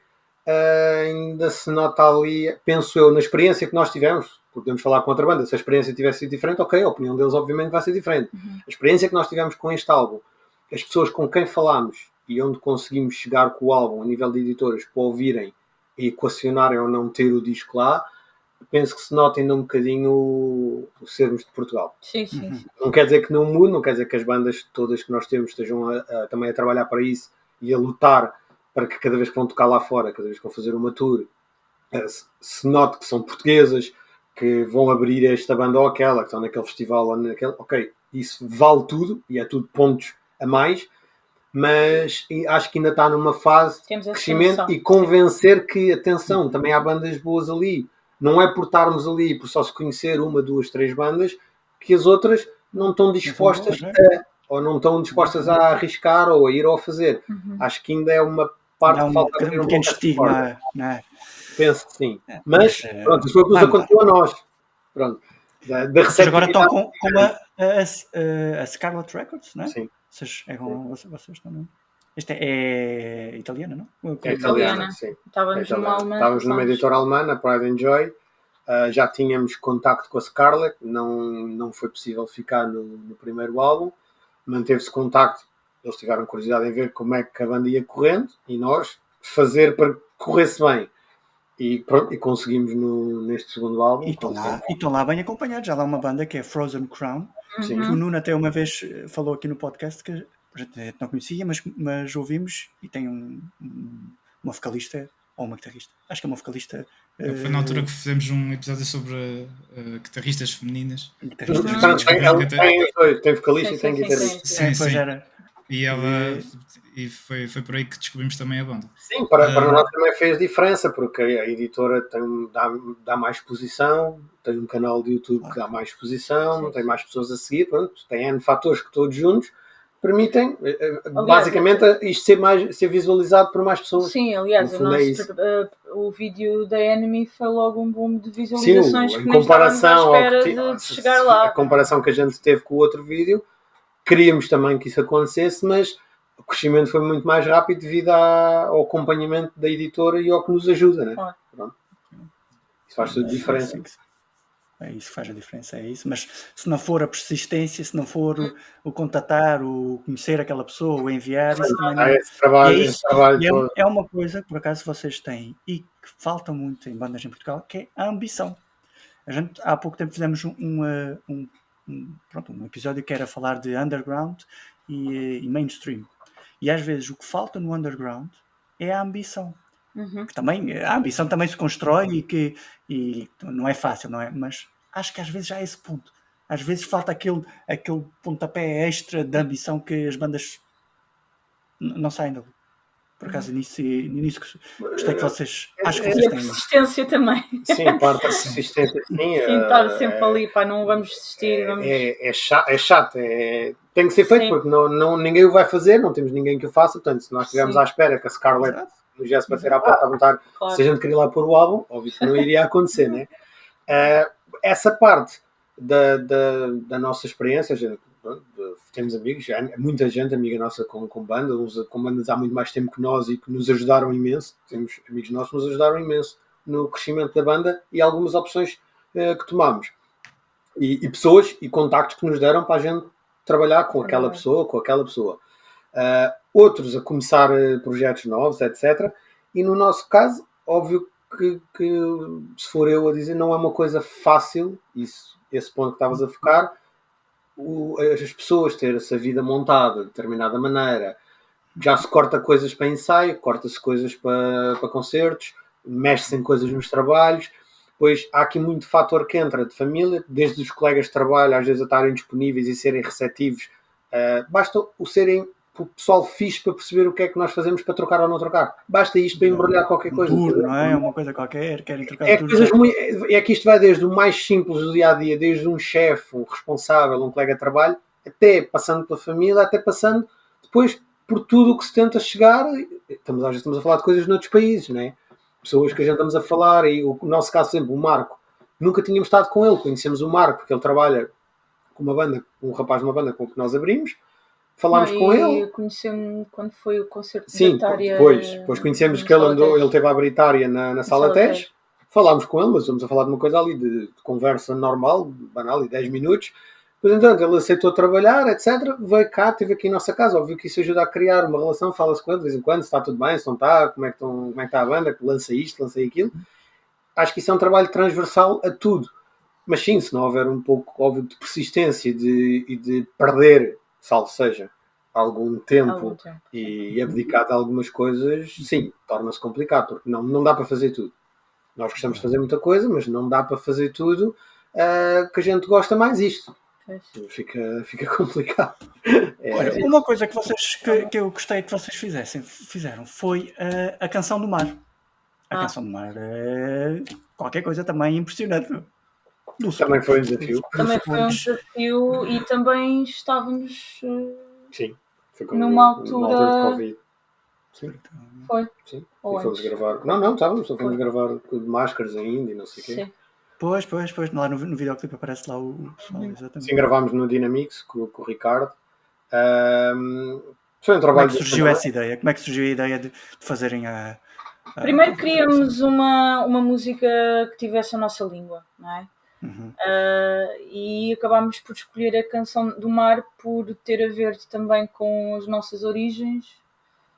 ainda se nota ali, penso eu, na experiência que nós tivemos. Podemos falar com outra banda, se a experiência tivesse sido diferente, ok, a opinião deles obviamente vai ser diferente. A experiência que nós tivemos com este álbum, as pessoas com quem falámos e onde conseguimos chegar com o álbum a nível de editoras para ouvirem e equacionarem ou não ter o disco lá, penso que se nota ainda um bocadinho o sermos de Portugal. Sim. Não quer dizer que não mude, não quer dizer que as bandas todas que nós temos estejam também a trabalhar para isso e a lutar para que cada vez que vão tocar lá fora, cada vez que vão fazer uma tour, se note que são portuguesas, que vão abrir esta banda ou aquela, que estão naquele festival ou naquele. Ok, isso vale tudo e é tudo pontos a mais, mas acho que ainda está numa fase de crescimento e convencer que, atenção, também há bandas boas ali. Não é por estarmos ali, por só se conhecer uma, duas, três bandas, que as outras não estão dispostas ou não estão dispostas a arriscar ou a ir ou a fazer. Acho que ainda é uma parte que falta um pequeno estigma, não é? Penso que sim. Mas, pronto, isso foi o que nos aconteceu a nós. Pronto. Vocês agora estão com a Scarlet Records, não é? Sim. Vocês estão, não? Esta é italiana, não? É italiana, sim. Estávamos numa editora alemã, na Pride and Joy. Já tínhamos contacto com a Scarlet, não foi possível ficar no primeiro álbum. Manteve-se contacto, eles tiveram curiosidade em ver como é que a banda ia correndo e nós fazer para que corresse bem. E pronto, e conseguimos neste segundo álbum. E estão lá bem acompanhados. Já dá uma banda que é Frozen Crown, que o Nuno até uma vez falou aqui no podcast que a gente não conhecia, mas ouvimos, e tem uma vocalista ou uma guitarrista. Acho que é uma vocalista. Foi na altura que fizemos um episódio sobre guitarristas femininas. Tem vocalista e tem guitarrista. Sim. E ela e foi por aí que descobrimos também a banda. Sim, para nós também fez diferença, porque a editora dá mais exposição, tem um canal de YouTube que dá mais exposição, tem mais pessoas a seguir, pronto, tem N fatores que todos juntos permitem, basicamente, isto ser visualizado por mais pessoas. Sim, aliás, o vídeo da Enemy foi logo um boom de visualizações. Sim, em comparação à espera de chegar lá. A comparação que a gente teve com o outro vídeo, queríamos também que isso acontecesse, mas o crescimento foi muito mais rápido devido ao acompanhamento da editora e ao que nos ajuda, né? Pronto. Isso faz toda a diferença. É isso que faz a diferença, é isso. Mas se não for a persistência, se não for o contatar, o conhecer aquela pessoa, o enviar, isso também não... Esse trabalho é uma coisa que por acaso vocês têm e que falta muito em bandas em Portugal, que é a ambição. A gente há pouco tempo fizemos um episódio que era falar de underground e mainstream. E às vezes o que falta no underground é a ambição. Que também, a ambição também se constrói e não é fácil, não é? Mas acho que às vezes já é esse ponto. Às vezes falta aquele pontapé extra de ambição que as bandas não saem dali. Por acaso, nisso gostei que vocês... Acho que vocês têm... persistência também. Sim, parte da persistência, sim. Sim, estar sempre ali, pá, não vamos desistir. É chato, tem que ser feito, porque ninguém o vai fazer, não temos ninguém que o faça, portanto, se nós estivermos à espera que a Scarlett nos viesse bater à porta a perguntar se a gente queria lá pôr o álbum, óbvio que não iria acontecer, né? Essa parte da nossa experiência, temos amigos, muita gente amiga nossa com banda, uns com bandas há muito mais tempo que nós e que nos ajudaram imenso. Temos amigos nossos que nos ajudaram imenso no crescimento da banda e algumas opções que tomámos. E pessoas e contactos que nos deram para a gente trabalhar com aquela pessoa, outros a começar projetos novos, etc. E no nosso caso, óbvio que, se for eu a dizer, não é uma coisa fácil, esse ponto que estavas a focar, as pessoas terem essa vida montada de determinada maneira, já se corta coisas para ensaio, corta-se coisas para concertos, mexe-se em coisas nos trabalhos, pois há aqui muito fator que entra de família, desde os colegas de trabalho às vezes a estarem disponíveis e serem receptivos, basta o serem o pessoal fixe para perceber o que é que nós fazemos para trocar ou não trocar. Basta isto para embrulhar qualquer coisa. Turno, não é? Uma coisa qualquer, querem trocar é que isto vai desde o mais simples do dia-a-dia, desde um chefe, um responsável, um colega de trabalho, até passando pela família, até passando depois por tudo o que se tenta chegar. Às vezes estamos a falar de coisas noutros países, não é? Pessoas que a gente estamos a falar, e o nosso caso, por exemplo, o Marco, nunca tínhamos estado com ele, conhecemos o Marco, porque ele trabalha com uma banda, um rapaz de uma banda com que nós abrimos, falámos com ele. Conhecemos quando foi o concerto de Britária. Depois conhecemos que ele teve a Britária na Sala TES, falámos com ele, mas estamos a falar de uma coisa ali, de conversa normal, banal, de 10 minutos. Depois, então, ele aceitou trabalhar, etc. Veio cá, esteve aqui em nossa casa, óbvio que isso ajuda a criar uma relação, fala-se com ele de vez em quando, se está tudo bem, se não está, como é que está a banda, lança isto, lança aquilo. Acho que isso é um trabalho transversal a tudo. Mas sim, se não houver um pouco, óbvio, de persistência e de perder, salvo seja, algum tempo e abdicar de algumas coisas, sim, torna-se complicado, porque não dá para fazer tudo. Nós gostamos de fazer muita coisa, mas não dá para fazer tudo que a gente gosta mais isto. Fica complicado. Olha, uma coisa que eu gostei que vocês fizeram foi a Canção do Mar. A Canção do Mar é qualquer coisa também impressionante. Também foi um desafio. Também foi um desafio e também estávamos sim, numa altura de Covid. Sim. Foi? Sim. E fomos gravar. Não, estávamos, só fomos gravar com máscaras ainda e não sei o quê. Pois, lá no videoclipe aparece lá o pessoal, exatamente. Sim, gravámos no Dynamix com o Ricardo. Foi um trabalho. Como é que surgiu essa ideia? Como é que surgiu a ideia de fazerem a... Primeiro queríamos uma música que tivesse a nossa língua, não é? Uhum. E acabámos por escolher a Canção do Mar por ter a ver também com as nossas origens,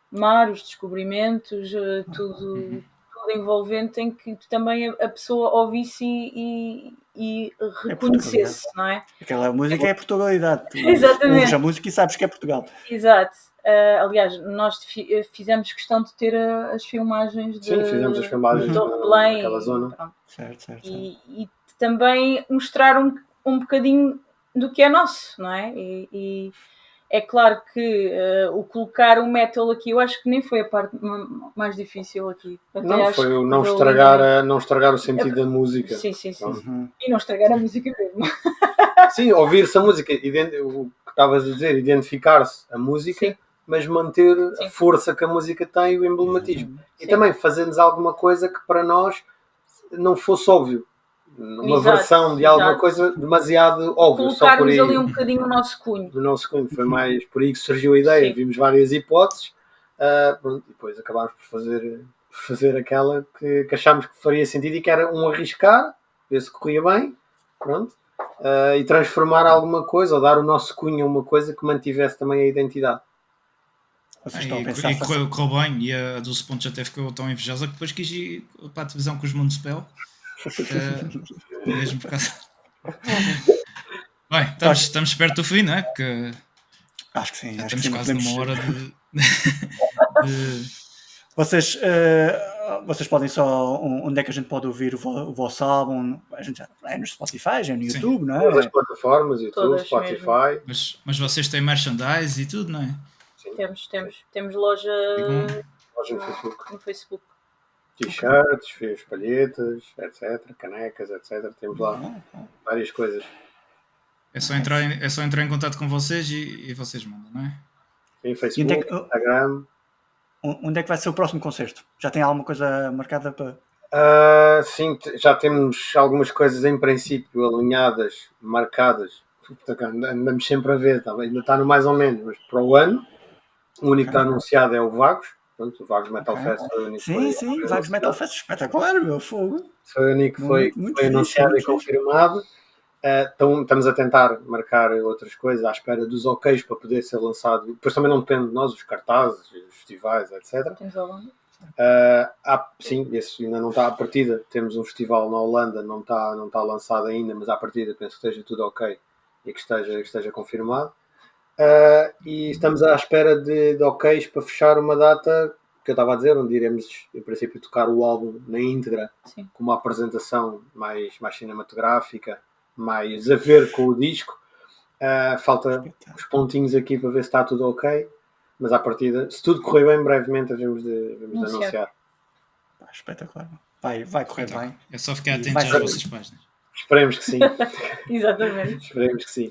mar, os descobrimentos, tudo envolvente, em que também a pessoa ouvisse e reconhecesse, não é? Aquela música é Portugalidade. Exatamente. Ouves a música e sabes que é Portugal. Exato. Aliás, nós fizemos questão de ter as filmagens Sim, fizemos as filmagens naquela zona. Certo. E também mostrar um bocadinho do que é nosso, não é? E é claro que o colocar o metal aqui, eu acho que nem foi a parte mais difícil aqui. Não, foi o não estragar o sentido da música. Sim. E não estragar a música mesmo. Sim, ouvir-se a música, o que estavas a dizer, identificar-se a música, sim, mas manter a força que a música tem e o emblematismo. Sim. E também fazermos alguma coisa que para nós não fosse óbvio. Uma versão de alguma coisa demasiado óbvia. Colocarmos ali um bocadinho o nosso cunho. O nosso cunho. Foi mais por aí que surgiu a ideia. Sim. Vimos várias hipóteses e depois acabámos por fazer aquela que achámos que faria sentido e que era um arriscar, ver se corria bem, pronto, e transformar alguma coisa ou dar o nosso cunho a uma coisa que mantivesse também a identidade. E correu bem, e a Dulce Pontes até ficou tão invejosa que depois quis ir para a televisão com os Municipal. Mesmo por causa. Bem, estamos perto do fim, não é? Que acho que sim. Já estamos quase numa hora de... Vocês podem só... Onde é que a gente pode ouvir o vosso álbum? A gente já é no Spotify, já é no YouTube, não é? Todas as plataformas, YouTube, todas Spotify. Mas vocês têm merchandise e tudo, não é? Sim. Temos loja no Facebook. T-shirts, palhetas, etc. Canecas, etc. Temos lá várias coisas. É só entrar em contato com vocês e vocês mandam, não é? Sim, Facebook, Instagram. Onde é que vai ser o próximo concerto? Já tem alguma coisa marcada para... Sim, já temos algumas coisas em princípio alinhadas, marcadas. Andamos sempre a ver, ainda está no mais ou menos, mas para o ano, o único que está anunciado é o Vagos. Pronto, o Vagos Metal Fest foi o único. Sim, Vagos Metal Fest espetacular, meu fogo. Foi o único que foi anunciado e confirmado. Então, estamos a tentar marcar outras coisas à espera dos ok's para poder ser lançado. Depois também não depende de nós, os cartazes, os festivais, etc. Temos a Holanda. Sim, esse ainda não está à partida. Temos um festival na Holanda, não está lançado ainda, mas à partida penso que esteja tudo ok e que esteja confirmado. E estamos à espera de ok's para fechar uma data que eu estava a dizer, onde iremos em princípio tocar o álbum na íntegra, Sim. com uma apresentação mais cinematográfica, mais a ver com o disco. Falta os pontinhos aqui para ver se está tudo ok, mas à partida, se tudo correr bem, brevemente havemos de anunciar. Espetacular. Vai correr bem. É só ficar atento às vossas páginas. Esperemos que sim. Exatamente. Esperemos que sim.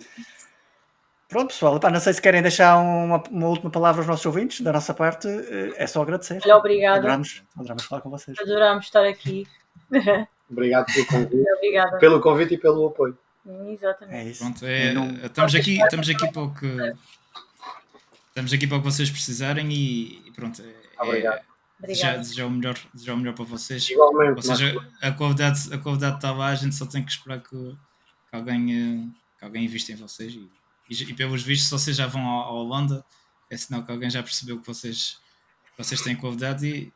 Pronto, pessoal, não sei se querem deixar uma última palavra aos nossos ouvintes. Da nossa parte, é só agradecer. Obrigada. Adoramos falar com vocês. Adoramos estar aqui. Obrigado pelo convite. Obrigada. Pelo convite e pelo apoio. Exatamente. É isso. Pronto, estamos aqui para o que vocês precisarem e pronto. Obrigado. Desejar o melhor para vocês. Igualmente. Ou seja, a qualidade está lá, a gente só tem que esperar que alguém invista em vocês e pelos vistos, se vocês já vão à Holanda, é sinal que alguém já percebeu que vocês têm qualidade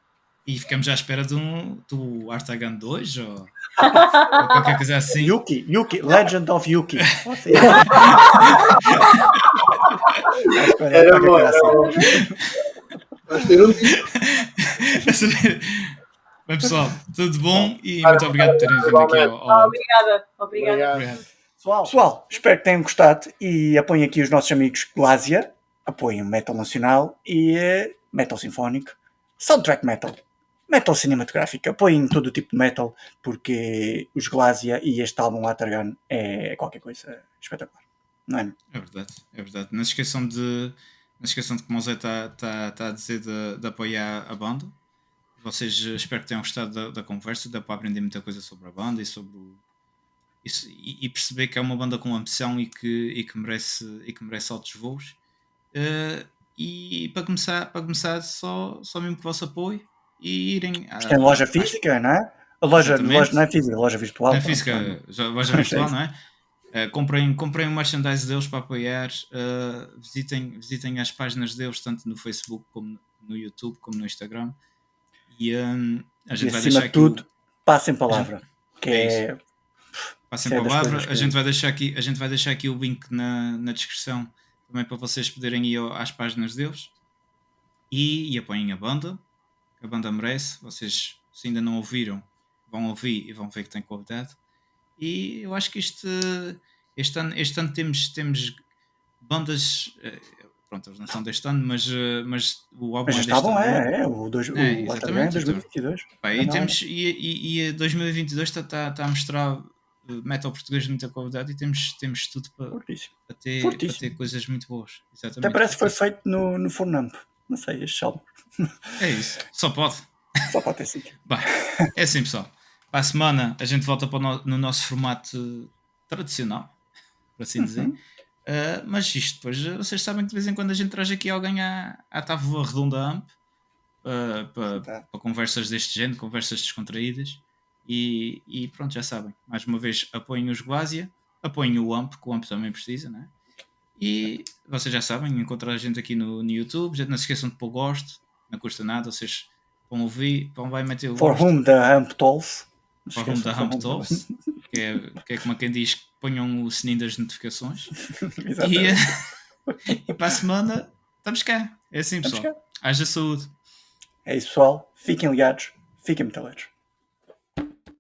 e ficamos à espera do Artagan 2 ou qualquer coisa assim. Yuki, Legend of Yuki. Era bom. Vamos ter um Bem, pessoal, tudo bom e muito obrigado por terem vindo aqui ao... Obrigada. Pessoal, espero que tenham gostado e apoiem aqui os nossos amigos Glasia, apoiem o Metal Nacional e Metal Sinfónico, Soundtrack Metal Cinematográfico, apoiem todo o tipo de metal porque os Glasia e este álbum Artagan é qualquer coisa espetacular, não é? É verdade. Não se esqueçam de como o Zé está a dizer de apoiar a banda. Vocês espero que tenham gostado da conversa, dá para aprender muita coisa sobre a banda e sobre e perceber que é uma banda com ambição e que merece altos voos. E para começar só mesmo com o vosso apoio e irem tem loja física, não é? A loja não é física, a loja virtual. Não é física, loja virtual, não é? Comprem o merchandise deles para apoiar, visitem as páginas deles tanto no Facebook como no YouTube como no Instagram e a gente vai deixar aqui passem palavra passem palavra, a gente vai deixar aqui o link na descrição também para vocês poderem ir às páginas deles e apoiem a banda merece. Vocês, se ainda não ouviram, vão ouvir e vão ver que tem qualidade. E eu acho que este ano temos bandas, pronto, eles não são deste ano, mas o álbum já é deste ano. O 2022. E 2022 está a mostrar metal português de muita qualidade e temos tudo para ter coisas muito boas. Exatamente. Até parece que foi feito no Fornamp. Não sei, este álbum. É isso, só pode ter sido. Bem, é assim, pessoal. Para a semana a gente volta no nosso formato tradicional, por assim dizer. Mas isto depois, vocês sabem que de vez em quando a gente traz aqui alguém à tábua redonda AMP para conversas deste género, conversas descontraídas. E pronto, já sabem. Mais uma vez, apoiem os Glasia, apoiem o AMP, que o AMP também precisa, não é? E vocês já sabem, encontrar a gente aqui no YouTube. Já não se esqueçam de pôr gosto, não custa nada. Vocês vão ouvir, vai meter o For whom the AMP tolls. For whom the AMP tolls. Que é como quem diz que ponham o sininho das notificações. E para a semana estamos cá. É assim, pessoal. Haja saúde. É isso, pessoal. Fiquem ligados, fiquem metaleiros.